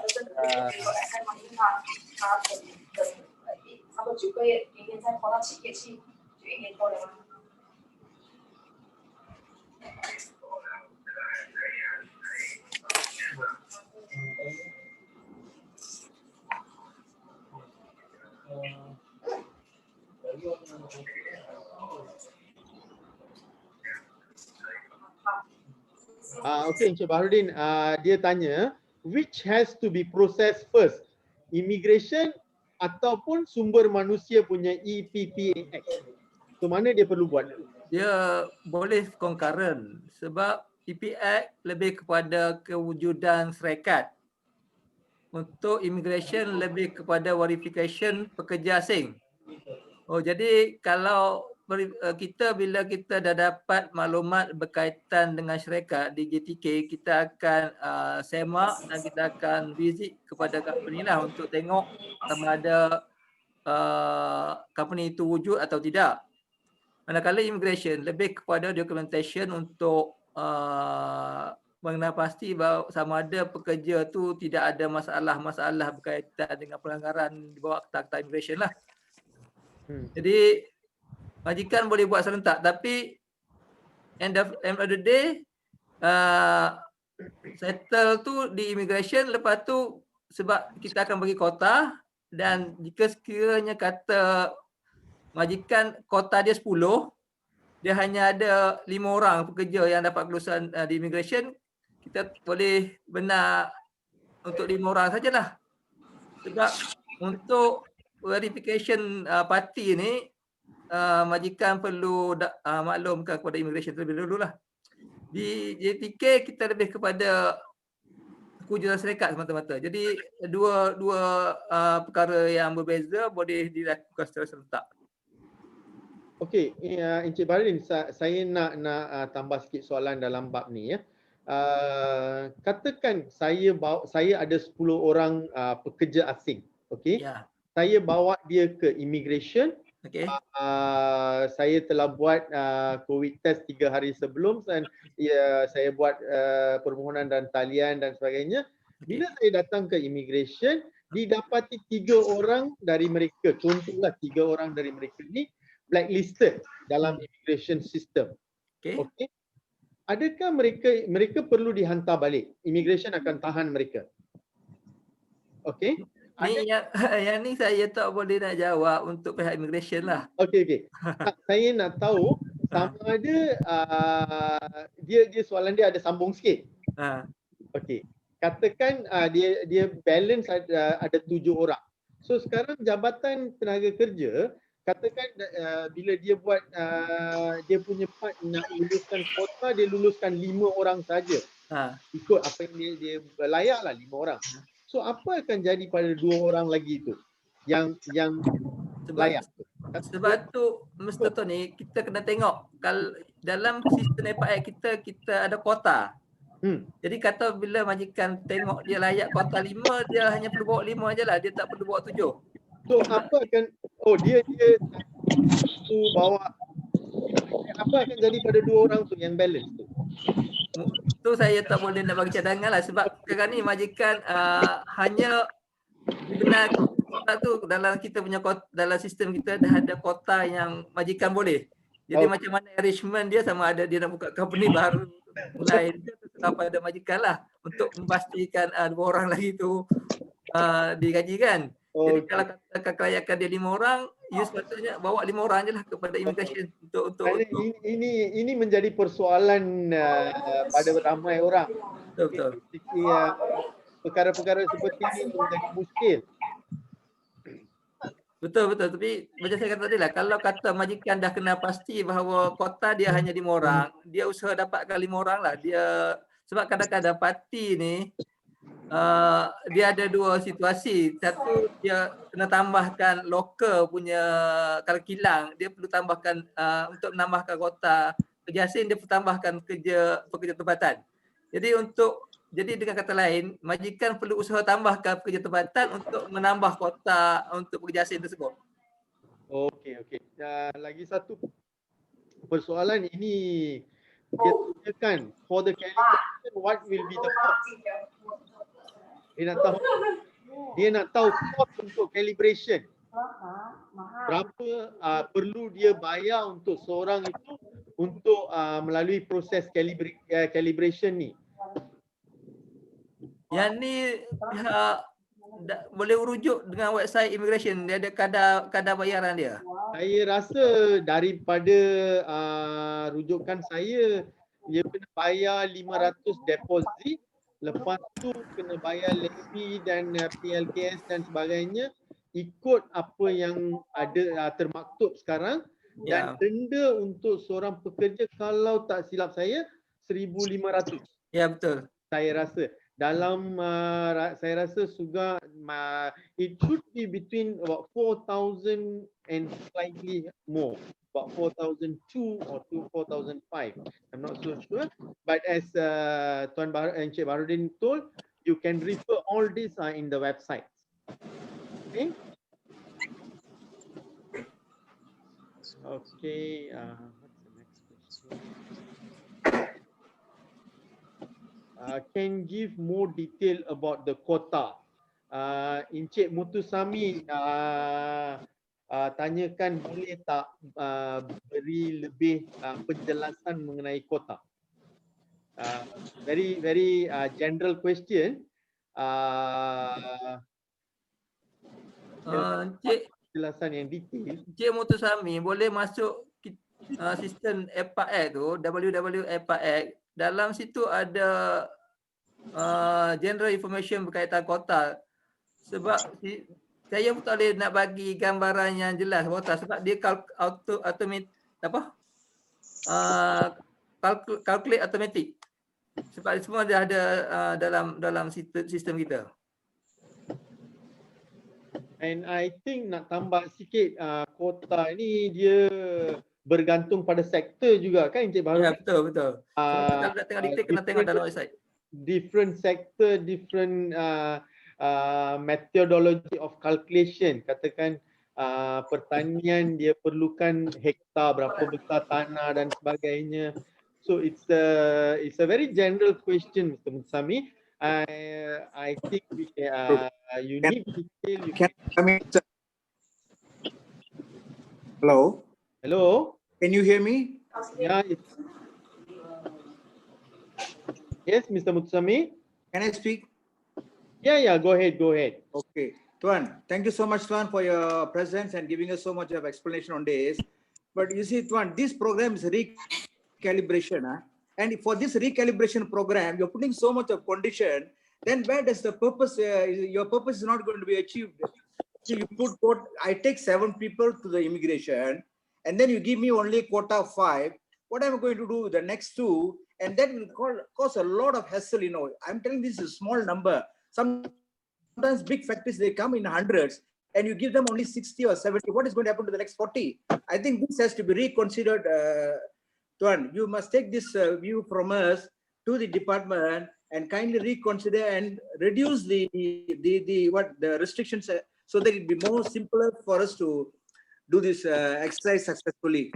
Okay, Encik Baharudin, dia tanya which has to be processed first, immigration ataupun sumber manusia punya EPPAX. So mana dia perlu buat? Dia boleh concurrent sebab EPAX lebih kepada kewujudan syarikat. Untuk immigration lebih kepada verification pekerja asing. Oh, jadi kalau kita bila kita dah dapat maklumat berkaitan dengan syarikat di JTK, kita akan semak dan kita akan visit kepada company lah untuk tengok sama ada company itu wujud atau tidak. Manakala immigration lebih kepada documentation untuk mengenal pasti bahawa sama ada pekerja tu tidak ada masalah-masalah berkaitan dengan pelanggaran di bawah akta immigration lah. Jadi majikan boleh buat serentak tapi end of the day settle tu di immigration, lepas tu sebab kita akan bagi kota dan jika sekiranya kata majikan kota dia 10, dia hanya ada 5 orang pekerja yang dapat kelulusan di immigration, kita boleh benar untuk 5 orang sajalah. Sebab untuk verification parti ni majikan perlu maklumkan kepada immigration terlebih dahulu lah. Di JTK kita lebih kepada kewujudan syarikat semata-mata. Jadi dua perkara yang berbeza boleh dilakukan secara serentak. Okey, Encik Baharudin, saya nak tambah sikit soalan dalam bab ni ya. Katakan saya ada 10 orang pekerja asing, okey? Ya. Saya bawa dia ke immigration. Okey. Saya telah buat COVID test 3 hari sebelum dan saya buat permohonan dan talian dan sebagainya. Bila saya datang ke immigration, didapati 3 orang dari mereka, contohlah 3 orang dari mereka ni blacklisted dalam immigration system. Okey. Adakah mereka perlu dihantar balik? Immigration akan tahan mereka. Okey. Yang ni saya tak boleh nak jawab untuk pihak immigration lah. Okey. Saya nak tahu sama ada dia soalan dia ada sambung sikit. Okey. Katakan dia balance ada 7 orang. So sekarang Jabatan Tenaga Kerja katakan bila dia buat dia punya part nak luluskan kuota, dia luluskan 5 orang saja. Ikut apa yang dia layak lah 5 orang. So apa akan jadi pada 2 orang lagi tu yang layak? Sebab tu Mr. Tony, kita kena tengok kalau dalam sistem FIA kita ada kuota. Jadi kata bila majikan tengok dia layak kuota 5, dia hanya perlu bawa 5 ajalah, dia tak perlu bawa 7. So apa akan dia tu bawa apa akan jadi pada 2 orang tu yang balance tu? Tu saya tak boleh nak bagi cadangan lah sebab sekarang ni majikan hanya benar kota tu dalam kita punya kota, dalam sistem kita dah ada kota yang majikan boleh. Jadi macam mana arrangement dia, sama ada dia nak buka company baru lain, dia terserah pada majikan lah untuk memastikan 2 orang lagi tu digaji kan. Jadi kalau katakan kelayakan dia 5 orang, you sepatutnya bawa 5 orang je lah kepada immigration untuk ini menjadi persoalan pada ramai orang. Betul. Perkara-perkara seperti ini menjadi muskil. Betul. Tapi macam saya kata tadi lah, kalau kata majikan dah kena pasti bahawa kota dia hanya 5 orang, dia usaha dapatkan 5 orang lah. Dia sebab kadang-kadang parti ni dia ada 2 situasi. Satu, dia kena tambahkan lokal punya, kalau kilang dia perlu tambahkan untuk menambahkan kota kerja asing, dia perlu tambahkan pekerja tempatan. Jadi dengan kata lain, majikan perlu usaha tambahkan pekerja tempatan untuk menambah kota untuk pekerja asing tersebut. Okey. Lagi satu persoalan ini, dia tanyakan for the calculation what will be the cost. Dia nak tahu cost untuk calibration. Berapa perlu dia bayar untuk seorang itu untuk melalui proses calibration ni. Yang ni pihak boleh rujuk dengan website immigration, dia ada kadar bayaran dia. Saya rasa daripada rujukan saya, dia kena bayar 500 deposit, lepas tu kena bayar levy dan PLKS dan sebagainya, ikut apa yang ada termaktub sekarang. Dan denda untuk seorang pekerja, kalau tak silap saya, 1,500. Ya, betul. Saya rasa dalam saya rasa juga it should be between about 4,000 and slightly more, about 4,002 or 4,005. I'm not so sure, but as Tuan Encik Baharudin told, you can refer all this in the website. Okay. What's the next question? Can give more detail about the quota. Encik Mutusami tanyakan boleh tak beri lebih penjelasan mengenai quota. Very general question. Penjelasan yang detail. Encik Mutusami boleh masuk sistem EPAX tu, www.epax. Dalam situ ada general information berkaitan kota. Sebab saya pun tak boleh nak bagi gambaran yang jelas kota sebab dia calculate automatic. Sebab semua dia ada dalam sistem kita. And I think nak tambah sikit, kota ni dia bergantung pada sektor juga kan Encik Baharudin? Ya, betul. Kalau nak tengok detail kena tengok dalam website. Different sector, different methodology of calculation. Katakan pertanian dia perlukan hektar, berapa besar tanah dan sebagainya. So it's a very general question, Mr. Mutsami. I think you need detail. Hello. Can you hear me? Yeah. Yes, Mr. Mutsami. Can I speak? Yeah. Go ahead. Okay. Tuan, thank you so much, Tuan, for your presence and giving us so much of explanation on this. But you see, Tuan, this program is recalibration. And for this recalibration program, you're putting so much of condition, then where does the purpose, your purpose is not going to be achieved. So you put, I take 7 people to the immigration, and then you give me only quota of 5. What am I going to do with the next 2? And that will cause a lot of hassle, I'm telling this is a small number. Sometimes big factories, they come in hundreds, and you give them only 60 or 70. What is going to happen to the next 40? I think this has to be reconsidered. Tuan, you must take this view from us to the department and kindly reconsider and reduce the restrictions so that it be more simpler for us to do this exercise successfully.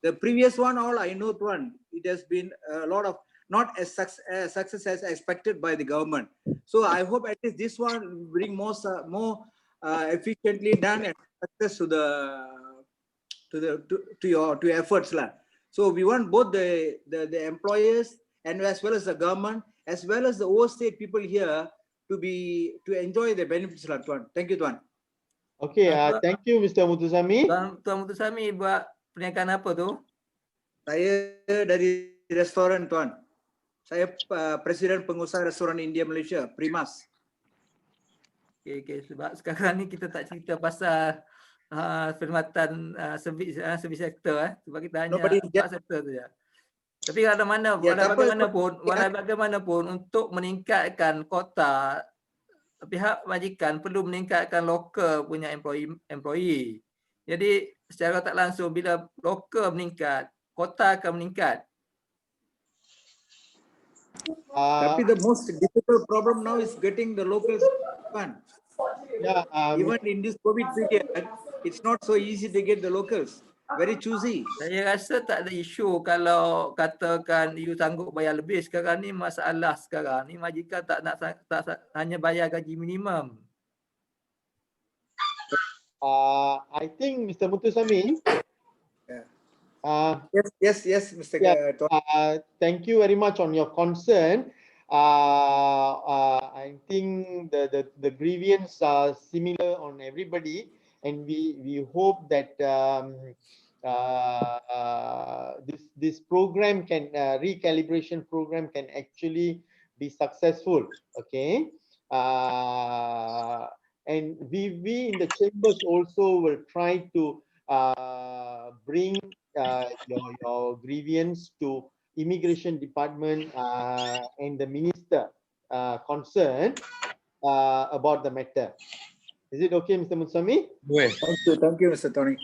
The previous one, all I know, Tuan, it has been a lot of not as success as expected by the government. So I hope at least this one will bring more efficiently done and success to the to your efforts lah. So we want both the employers and as well as the government as well as the overseas people here to enjoy the benefits lah, Tuan. Thank you, Tuan. Okay, thank you, Mr. Muthusami. Tuan Muthusami buat perniagaan apa tu? Saya dari restoran, Tuan. Saya Presiden Pengusaha Restoran India Malaysia, Primas. Okay. Sebab sekarang ni kita tak cerita pasal perkhidmatan servis sektor sebab kita hanya empat sektor tu je. Tapi walau bagaimanapun untuk meningkatkan kota, pihak majikan perlu meningkatkan lokal punya employee. Jadi secara tak langsung bila lokal meningkat, kota akan meningkat. Tapi the most difficult problem now is getting the locals fund. Yeah, even in this COVID period, it's not so easy to get the locals. Very choosy. Saya rasa tak ada isu kalau katakan you sanggup bayar lebih. Sekarang ni masalah sekarang ni majikan tak hanya bayar gaji minimum. I think Mr. Muthusami. Yes, Mr. Thank you very much on your concern. I think the grievance are similar on everybody, and we hope that this program can recalibration program can actually be successful. Okay, and we in the chambers also will try to bring your grievance to Immigration Department and the minister concerned about the matter. Is it okay, Mr. Muthusami? Thank you, Mr. Tony.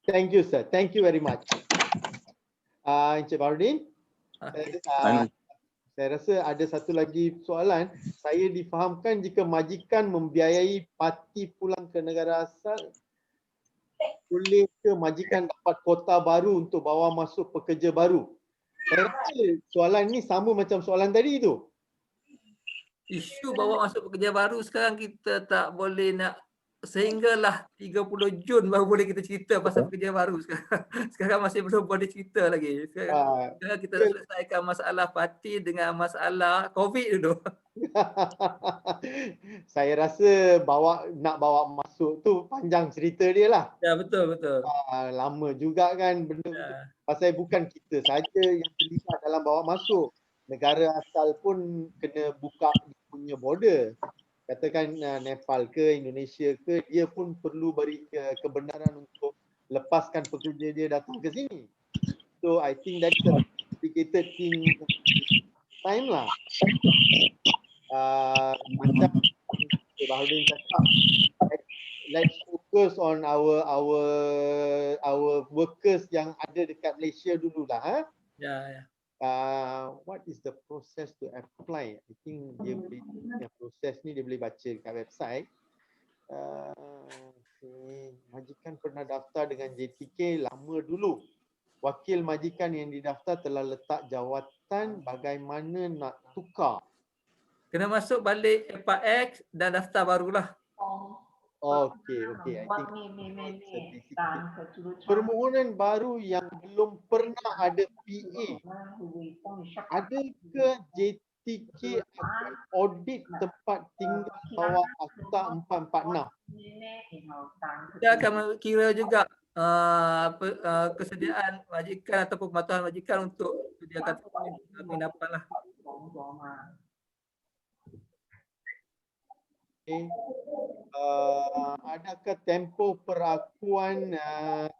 Thank you, sir. Thank you very much. Encik Baharudin, saya rasa ada satu lagi soalan. Saya difahamkan jika majikan membiayai parti pulang ke negara asal, boleh ke majikan dapat kota baru untuk bawa masuk pekerja baru? Saya rasa soalan ni sama macam soalan tadi tu. Isu bawa masuk pekerja baru sekarang kita tak boleh nak, sehinggalah 30 Jun baru boleh kita cerita pasal pekerja baru sekarang. Sekarang masih belum boleh cerita lagi. Sekarang kita nak selesaikan masalah parti dengan masalah COVID dulu. Saya rasa nak bawa masuk tu panjang cerita dia lah. Ya, betul. Lama juga kan benda pasal bukan kita saja yang terlibat dalam bawa masuk. Negara asal pun kena buka punya border. Katakan Nepal ke Indonesia ke, dia pun perlu beri kebenaran untuk lepaskan pekerja dia datang ke sini. So I think that's a complicated thing time lah. Macam Baharudin cakap, let's focus on our workers yang ada dekat Malaysia dululah. Ya. What is the process to apply? I think dia boleh, proses ni dia boleh baca dekat website. Majikan pernah daftar dengan JTK lama dulu. Wakil majikan yang didaftar telah letak jawatan, bagaimana nak tukar? Kena masuk balik FAX dan daftar barulah. Okay. I think permohonan baru yang belum pernah ada PA, adakah JTK akan audit tempat tinggal bawah Akta 446? Dia akan kira juga kesediaan majikan ataupun pematuhan majikan untuk sediakan penginapan lah. Adakah tempoh perakuan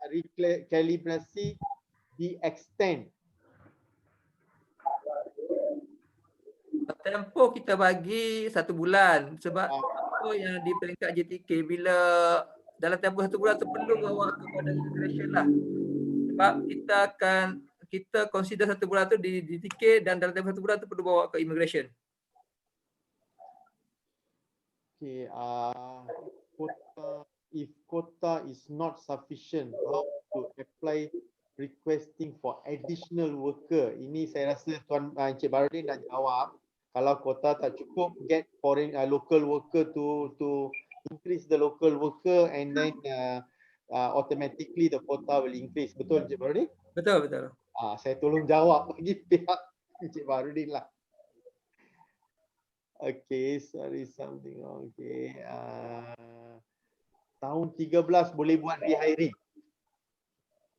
rekalibrasi di extend? Tempoh kita bagi 1 bulan sebab apa yang di peringkat JTK, bila dalam tempoh 1 bulan tu perlu bawa kepada immigration lah. Sebab kita consider 1 bulan tu di JTK dan dalam tempoh 1 bulan tu perlu bawa ke immigration. Okay, if quota is not sufficient, how to apply requesting for additional worker? Ini saya rasa Tuan Encik Baharudin dah jawab. Kalau quota tak cukup, get foreign local worker to increase the local worker and then automatically the quota will increase. Betul Encik Baharudin? Betul, betul. Saya tolong jawab bagi pihak Encik Baharudin lah. Okay, sorry something wrong. Okay. Tahun 13 boleh buat rehiring.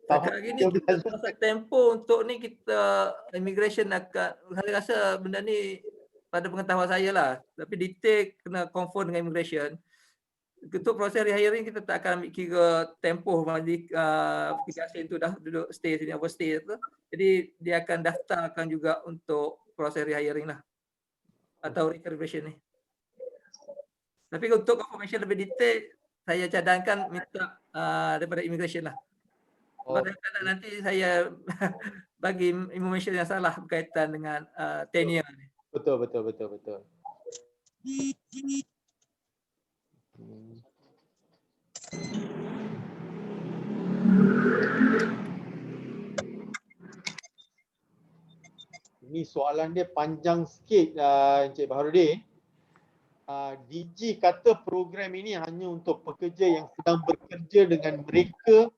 Setakat hari ni kita masa tempoh untuk ni kita immigration akan, saya rasa benda ni pada pengetahuan saya lah. Tapi detail kena confirm dengan immigration. Untuk proses rehiring kita tak akan ambil kira tempoh pekerja asing tu dah duduk stay sini, overstay tu. Jadi dia akan daftarkan juga untuk proses rehiring lah. Atau recalibration ni. Tapi untuk confirmation lebih detail, saya cadangkan minta daripada immigration lah. Sebab kadang nanti saya bagi information yang salah berkaitan dengan tenure ni. Betul. Ini soalan dia panjang sikit Encik Baharudin. DG kata program ini hanya untuk pekerja yang sedang bekerja dengan mereka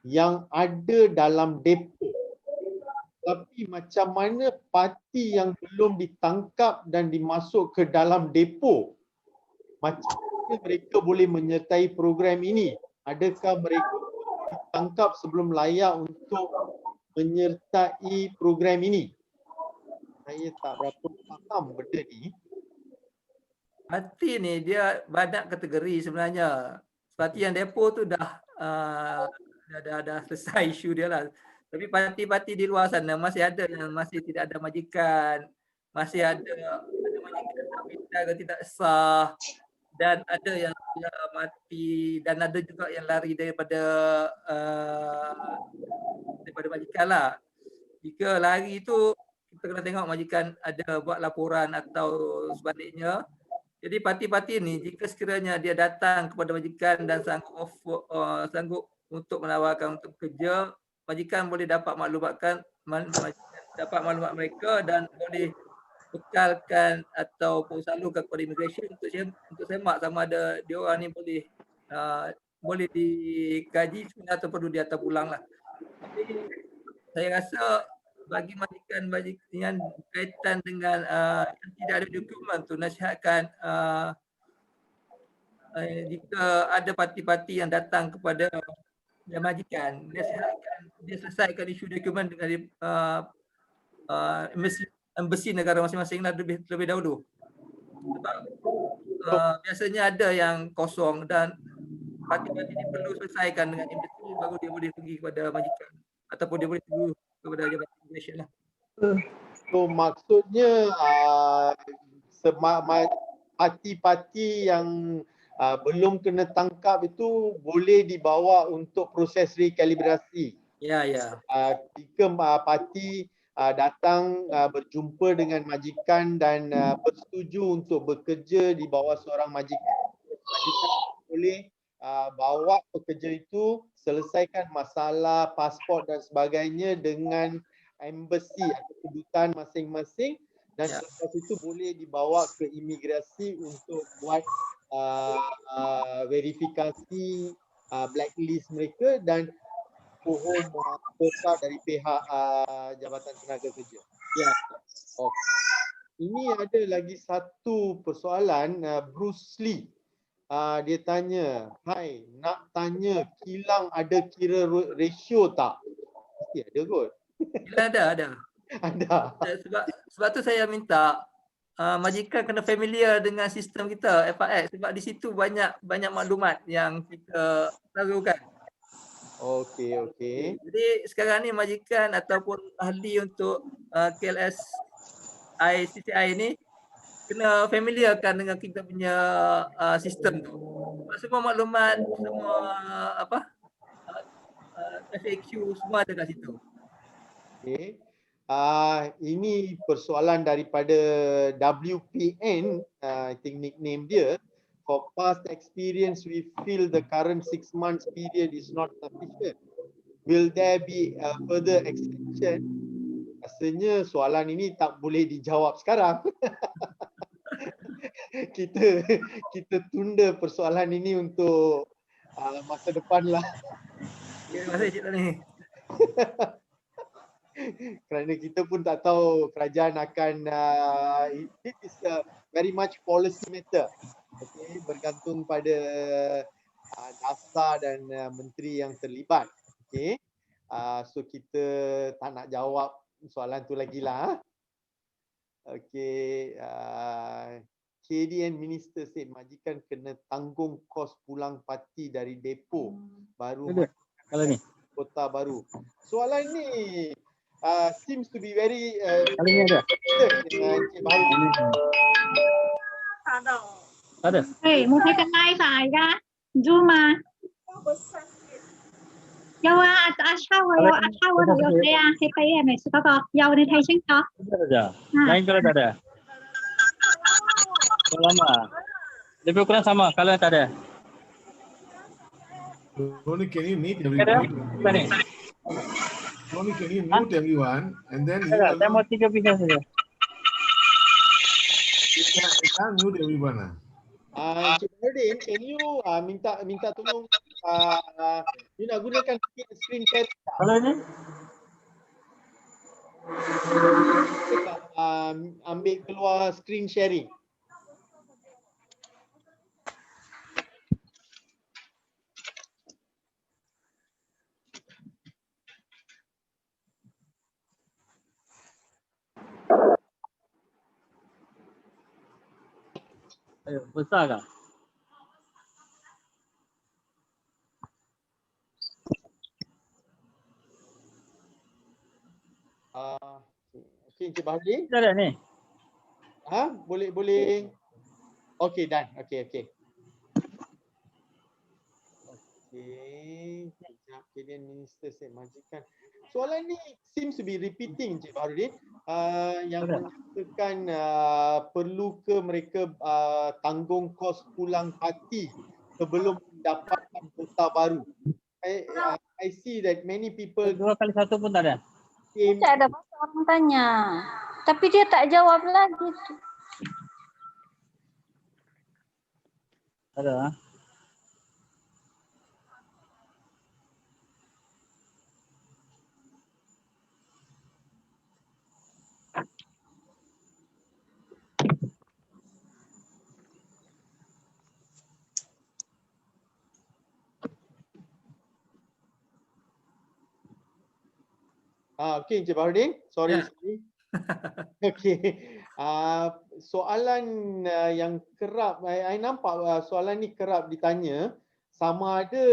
yang ada dalam depo. Tapi macam mana parti yang belum ditangkap dan dimasuk ke dalam depo? Macam mana mereka boleh menyertai program ini? Adakah mereka ditangkap sebelum layak untuk menyertai program ini? Saya tak berapa faham benda ni. Parti ni dia banyak kategori sebenarnya. Parti yang depo tu dah selesai isu dia lah. Tapi parti-parti di luar sana masih ada yang masih tidak ada majikan, masih ada majikan tapi tidak sah, dan ada yang mati, dan ada juga yang lari daripada majikan lah. Jika lari tu kita kena tengok majikan ada buat laporan atau sebaliknya. Jadi parti-parti ni jika sekiranya dia datang kepada majikan dan sanggup untuk menawarkan untuk bekerja, majikan boleh dapat maklumat mereka dan boleh bekalkan atau salurkan kepada immigration untuk semak sama ada dia orang ni boleh dikaji sebenarnya atau perlu dihantar pulang lah. Tapi saya rasa bagi majikan yang berkaitan dengan yang tidak ada dokumen tu, nasihatkan jika ada parti-parti yang datang kepada majikan, nasihatkan dia selesaikan isu dokumen dengan embassy negara masing-masing lah lebih dahulu. Sebab biasanya ada yang kosong dan parti-parti ini perlu selesaikan dengan embassy baru dia boleh pergi kepada majikan ataupun dia boleh tunggu kepada Jabatan Immigration lah. So maksudnya parti-parti yang belum kena tangkap itu boleh dibawa untuk proses rekalibrasi. Ya. Jika parti datang berjumpa dengan majikan dan bersetuju untuk bekerja di bawah seorang majikan, majikan boleh bawa pekerja itu selesaikan masalah pasport dan sebagainya dengan embassy atau kedutaan masing-masing, dan selepas itu boleh dibawa ke imigrasi untuk buat verifikasi blacklist mereka dan pohon besar dari pihak Jabatan Tenaga Kerja. Ya. Ini ada lagi satu persoalan. Bruce Lee dia tanya, hai, nak tanya kilang ada kira ratio tak? Mesti ada kot. Ada. Sebab tu saya minta majikan kena familiar dengan sistem kita FIX, sebab di situ banyak maklumat yang kita taruhkan. Okey. Jadi sekarang ni majikan ataupun ahli untuk KLS CCI ni kena familiarkan dengan kita punya sistem tu. Semua maklumat, semua FAQ semua ada kat situ. Okey. Ini persoalan daripada WPN, I think nickname dia. For past experience, we feel the current 6 months period is not sufficient. Will there be a further extension? Rasanya soalan ini tak boleh dijawab sekarang. Kita tunda persoalan ini untuk masa depan lah. Terima kasih Cik Tony. Kerana kita pun tak tahu kerajaan akan it is very much policy matter. Okay, bergantung pada dasar dan menteri yang terlibat. Okay, so kita tak nak jawab soalan tu lagi lah. Okay, KDN Minister said majikan kena tanggung kos pulang parti dari depo baru Kalau ni. Kota Baru. Soalan ni seems to be very Kalau ni ada. dengan Encik Baharudin. Ada. Hey, muốn thấy cái live phải ra Zoom mà. Dâu asawa được yok dia CPM suka kok dâu đi thay sáng kok. Ada. Lain kalau tak ada. Kalau lama. Lebih kurang sama kalau tak ada. Tony, can you meet Ada? everyone? Tony, can you mute everyone and then you Ada. Saya mau 3 pindah saja. you can't mute everyone. Encik Baharudin, can you minta tolong you nak gunakan screen share tak? Kalau ni? Ambil keluar screen sharing. Ayo, besar kah? Okay, Encik Baharudin. Ada ni. Boleh. Okay, done. Okay. Sekejap, KDN Minister said majikan. Soalan ni seems to be repeating, Encik Baharudin. Yang mengatakan perlu ke mereka tanggung kos pulang parti sebelum mendapatkan kota baru. I see that many people 2 kali 1 pun tak ada. Tak ada masa orang tanya. Tapi dia tak jawab lagi. Ada. Okay, Encik Baharudin. Sorry. Okay. Soalan yang kerap, I nampak soalan ni kerap ditanya, sama ada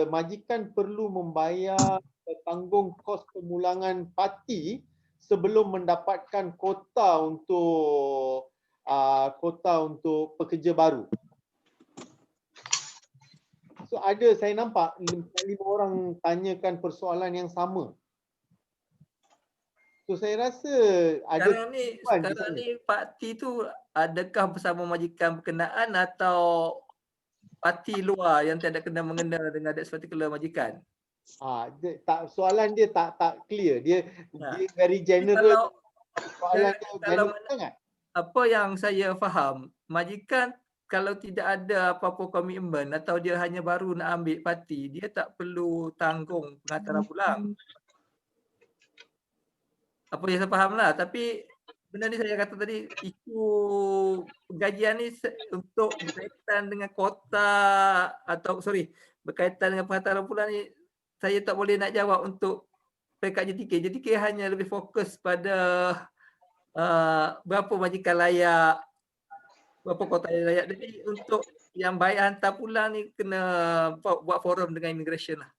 majikan perlu membayar tanggung kos pemulangan parti sebelum mendapatkan kota untuk pekerja baru. So saya nampak 5 orang tanyakan persoalan yang sama. So saya rasa ada sekarang ni parti tu adakah bersama majikan berkenaan atau parti luar yang tidak kena mengena dengan that particular majikan? Soalan dia tak clear. Dia very general. Soalan dia general sangat. Apa yang saya faham, majikan kalau tidak ada apa-apa komitmen atau dia hanya baru nak ambil parti, dia tak perlu tanggung pengantaran pulang. Apa yang saya faham lah. Tapi benda ni saya kata tadi, isu gajian ni untuk berkaitan dengan kota atau berkaitan dengan pengantaran pulang ni, saya tak boleh nak jawab untuk peringkat JTK. JTK hanya lebih fokus pada berapa majikan layak, berapa kota yang layak. Jadi untuk yang bayar hantar pulang ni kena buat forum dengan immigration lah.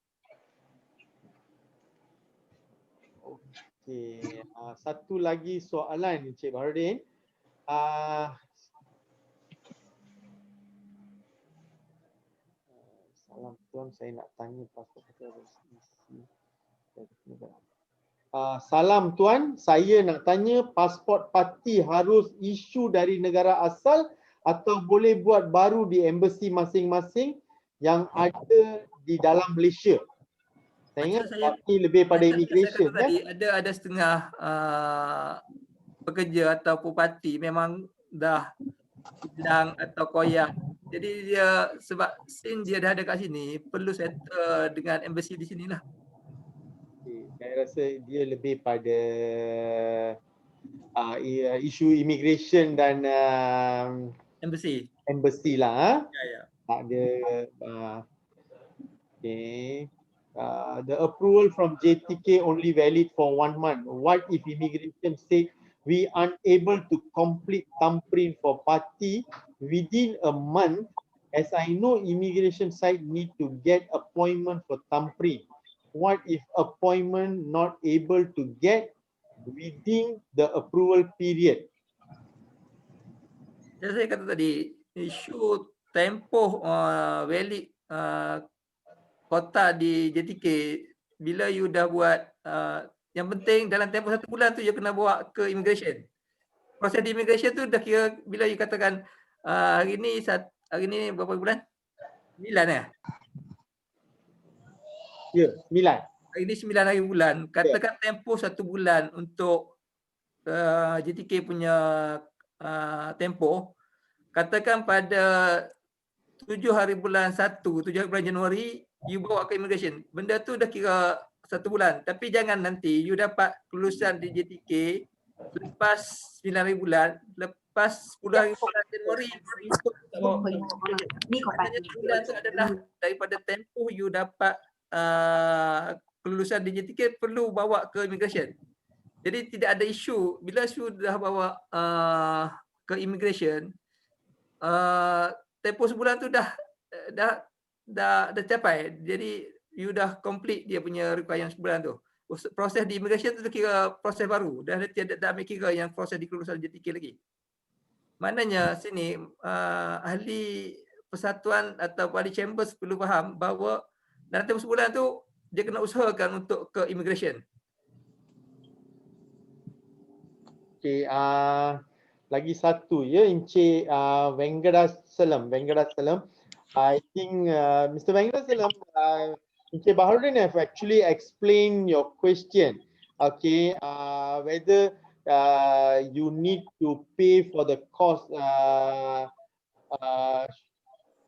Okay. Satu lagi soalan, Encik Baharudin. Salam tuan, saya nak tanya pasport salam tuan, saya nak tanya pasport parti harus isu dari negara asal atau boleh buat baru di embassy masing-masing yang ada di dalam Malaysia? Saya ingat parti lebih pada immigration kan? Ada setengah pekerja ataupun parti memang dah sedang atau koyak Jadi dia sebab since dia dah ada kat sini, perlu settle dengan embassy di sinilah. Saya rasa dia lebih pada isu immigration dan Embassy. embassy lah. Ya, ya. Tak ada. Okay. The approval from JTK only valid for 1 month. What if immigration say we unable to complete thumbprint for party within a month? As I know, immigration side need to get appointment for thumbprint. What if appointment not able to get within the approval period? Jadi saya kata tadi, isu tempoh valid kota di JTK, bila you dah buat, yang penting dalam tempoh 1 bulan tu you kena bawa ke immigration. Proses di immigration tu dah kira bila you katakan hari ni berapa bulan? 9 ya? Ya, 9. Hari ni 9 hari bulan. Katakan tempoh 1 bulan untuk JTK punya tempoh. Katakan pada 7 hari bulan 1, 7 hari bulan Januari, you bawa ke immigration. Benda tu dah kira 1 bulan. Tapi jangan nanti you dapat kelulusan di JTK lepas 9 hari bulan, lepas 10 hari bulan Januari. Maknanya bulan tu adalah daripada tempoh you dapat kelulusan di JTK perlu bawa ke immigration. Jadi tidak ada isu. Bila you dah bawa ke immigration, tempoh sebulan tu dah capai. Jadi you dah complete dia punya requirement sebulan tu. Proses di immigration tu kira proses baru. Dah ambil kira yang proses di kelulusan JTK lagi. Maknanya sini ahli persatuan atau ahli chambers perlu faham bahawa dalam tempoh sebulan tu dia kena usahakan untuk ke immigration. Okay, lagi satu ya, Encik Venkatachalam. I think Mr. Venkatachalam, Encik Baharudin have actually explained your question. Okay, whether you need to pay for the cost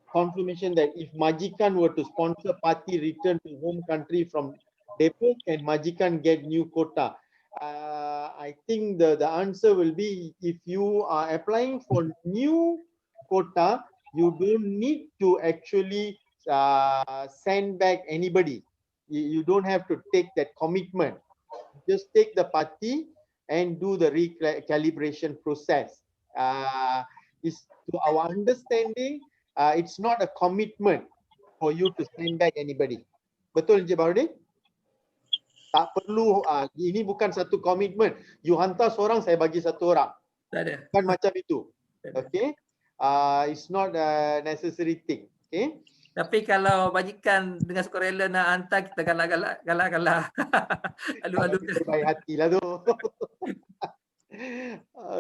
confirmation that if Majikan were to sponsor party return to home country from Depok, can Majikan get new quota? I think the answer will be, if you are applying for new quota, you don't need to actually send back anybody. You don't have to take that commitment. Just take the party and do the recalibration process. Is to our understanding, it's not a commitment for you to send back anybody. Betul, Encik Baharudin? Tak perlu, ini bukan satu komitmen. You hantar seorang, saya bagi satu orang. Tak ada. Bukan macam itu. Okay. It's not a necessary thing. Okay. Tapi kalau majikan dengan sukarela nak hantar, kita galak-galak. Alu-alu. Baik hati lah tu.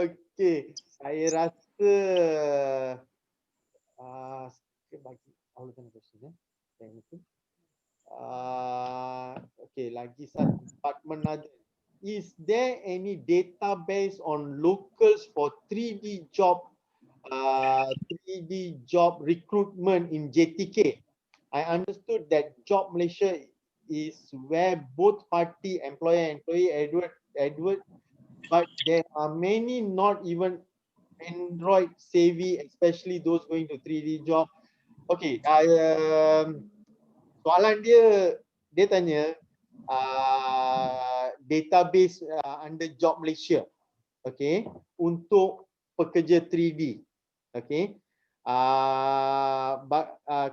Okay. Saya rasa bagi all the question. Thank you. Okay, lagi satu department ada. Is there any database on locals for 3D job recruitment in JTK? I understood that Job Malaysia is where both party, employer and employee, Edward, but there are many not even Android savvy, especially those going to 3D job. Okay, soalan dia tanya database under Job Malaysia, okay, untuk pekerja 3D, okay.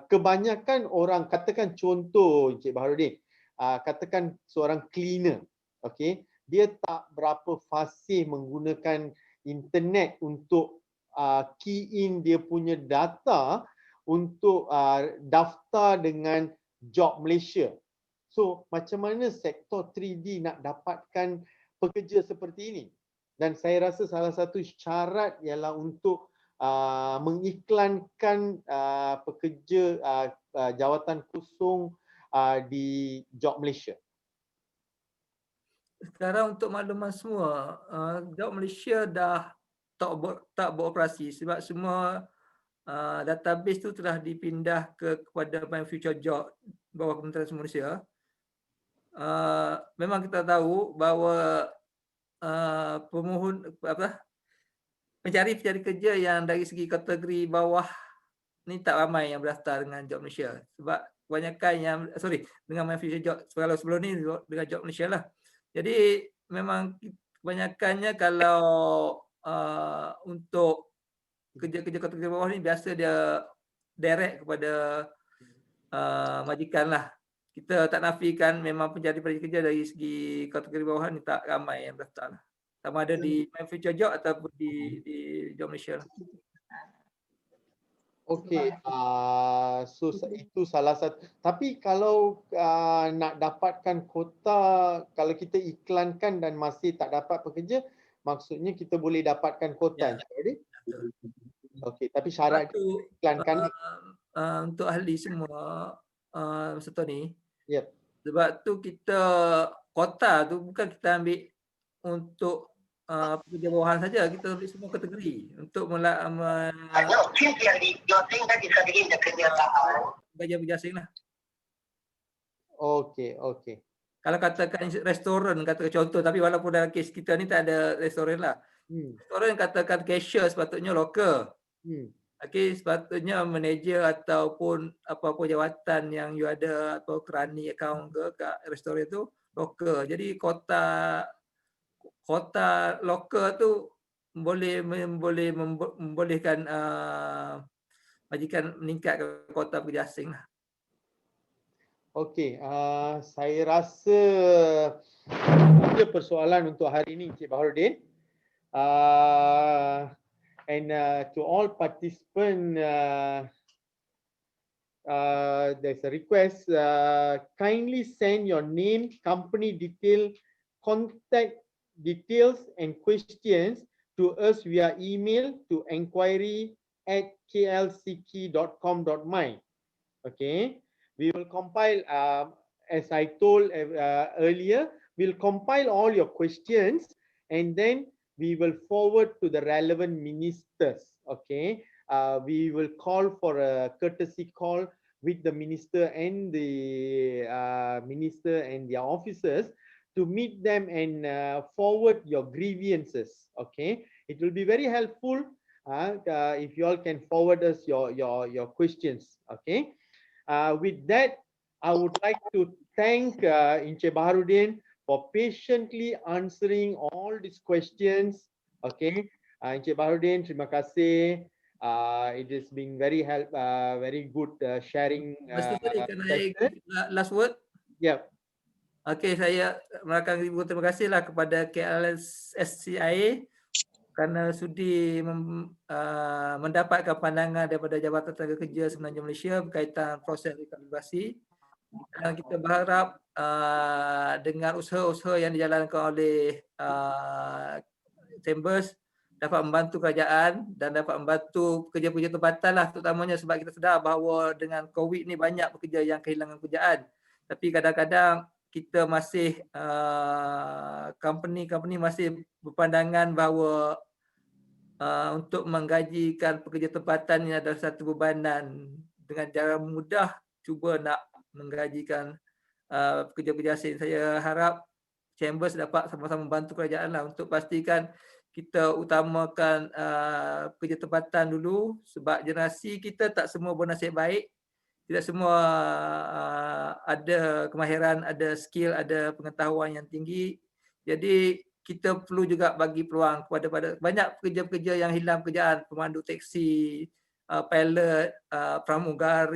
Kebanyakan orang, katakan contoh Encik Baharudin, katakan seorang cleaner, okay, dia tak berapa fasih menggunakan internet untuk key in dia punya data untuk daftar dengan Job Malaysia. So macam mana sektor 3D nak dapatkan pekerja seperti ini? Dan saya rasa salah satu syarat ialah untuk mengiklankan pekerja jawatan kosong di Job Malaysia. Sekarang untuk makluman semua, Job Malaysia dah tak beroperasi sebab semua database tu telah dipindah kepada My Future Job bawah Kementerian Sumber Manusia. Memang kita tahu bahawa pencari kerja yang dari segi kategori bawah ni tak ramai yang berdaftar dengan Job Malaysia, sebab kebanyakan yang dengan My Future Job sebelum ni dengan Job Malaysia lah. Jadi memang kebanyakannya kalau untuk kerja-kerja kategori bawah ni biasa dia direct kepada majikan lah. Kita tak nafikan memang pencari kerja dari segi kategori bawah ni tak ramai yang daftar lah. Sama ada di My Future Job ataupun di Job Malaysia lah. Okey, so itu salah satu. Tapi kalau nak dapatkan kota, kalau kita iklankan dan masih tak dapat pekerja, maksudnya kita boleh dapatkan kota. Ya. Okey, tapi syarat iklankan untuk ahli semua masa tu ni. Yep. Sebab tu kita kota tu bukan kita ambil untuk pekerja bawahan saja, kita ambil semua kategori untuk belajar kerja asing lah. Okey. Kalau katakan restoran, katakan contoh, tapi walaupun dalam kes kita ni tak ada restoran lah. Restoran katakan cashier sepatutnya lokal. Okey, sepatutnya manager ataupun apa-apa jawatan yang you ada atau kerani akaun ke kat restoran tu lokal. Jadi kota lokal tu membolehkan majikan meningkatkan kota pekerja asing lah. Okey, saya rasa ada persoalan untuk hari ini, Encik Baharudin. And to all participants, there's a request. Kindly send your name, company detail, contact details, and questions to us via email to enquiry@klcki.com.my. Okay, we will compile. As I told earlier, we'll compile all your questions and then we will forward to the relevant ministers. Okay, we will call for a courtesy call with the minister and the their officers to meet them and forward your grievances. Okay, it will be very helpful if you all can forward us your questions. Okay, with that, I would like to thank Encik Baharudin for patiently answering all these questions. Okay, Encik Baharudin, terima kasih. It has been very good sharing. Last word. Yeah. Okay, saya merakan ribu terima kasihlah kepada KLSCIA kerana sudi mendapatkan pandangan daripada Jabatan Tenaga Kerja Semenanjung Malaysia berkaitan proses rekalibrasi. Dan kita berharap dengan usaha-usaha yang dijalankan oleh Chambers dapat membantu kerajaan dan dapat membantu pekerja-pekerja tempatan lah, terutamanya sebab kita sedar bahawa dengan COVID ni banyak pekerja yang kehilangan pekerjaan. Tapi kadang-kadang kita masih company masih berpandangan bahawa untuk menggajikan pekerja tempatan ini adalah satu bebanan. Dengan cara mudah cuba nak menggajikan pekerja-pekerja asing. Saya harap Chambers dapat sama-sama membantu kerajaan lah untuk pastikan kita utamakan pekerja tempatan dulu, sebab generasi kita tak semua bernasib baik. Tidak semua ada kemahiran, ada skill, ada pengetahuan yang tinggi. Jadi kita perlu juga bagi peluang kepada banyak pekerja-pekerja yang hilang pekerjaan, pemandu teksi, pilot, pramugara,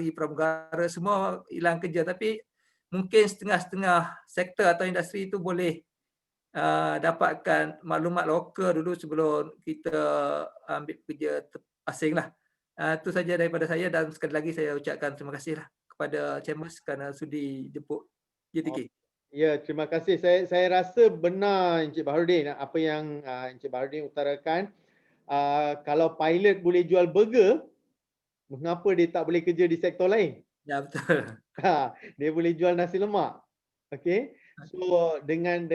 semua hilang kerja. Tapi mungkin setengah-setengah sektor atau industri itu boleh dapatkan maklumat lokal dulu sebelum kita ambil pekerja asing lah. Itu saja daripada saya dan sekali lagi saya ucapkan terima kasihlah kepada Chambers kerana sudi jemput JTK. Ya, terima kasih. Saya rasa benar Encik Baharudin apa yang Encik Baharudin utarakan. Kalau pilot boleh jual burger, mengapa dia tak boleh kerja di sektor lain? Ya, betul. Dia boleh jual nasi lemak. Okey. So dengan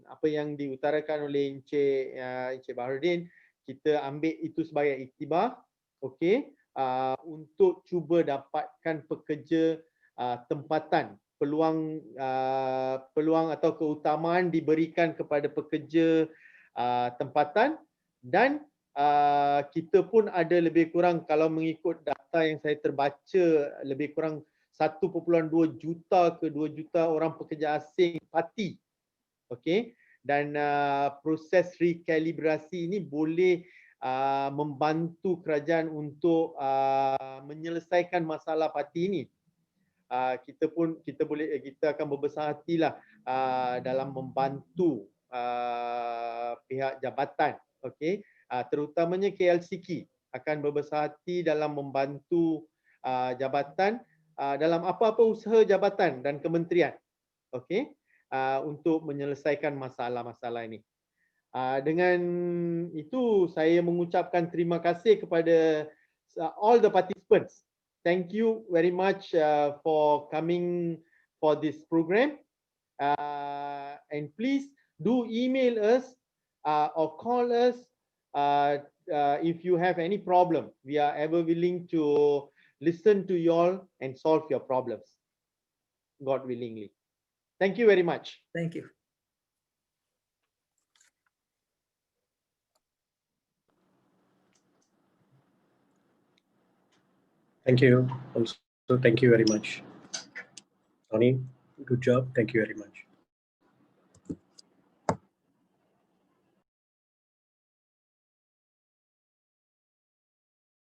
apa yang diutarakan oleh Encik Baharudin, kita ambil itu sebagai iktibar, okey, untuk cuba dapatkan pekerja tempatan, peluang atau keutamaan diberikan kepada pekerja tempatan, dan kita pun ada lebih kurang, kalau mengikut data yang saya terbaca, lebih kurang 1.2 juta ke 2 juta orang pekerja asing parti. Okey, dan proses rekalibrasi ini boleh membantu kerajaan untuk menyelesaikan masalah parti ini. Kita akan berbesar hatilah dalam membantu pihak jabatan, okey, terutamanya KLCK akan berbesar hati dalam membantu jabatan dalam apa-apa usaha jabatan dan kementerian, okey, untuk menyelesaikan masalah-masalah ini. Dengan itu saya mengucapkan terima kasih kepada all the participants. Thank you very much for coming for this program, and please do email us or call us if you have any problem. We are ever willing to listen to you all and solve your problems, God willingly. Thank you very much. Thank you. Thank you. Also, thank you very much. Tony, good job. Thank you very much.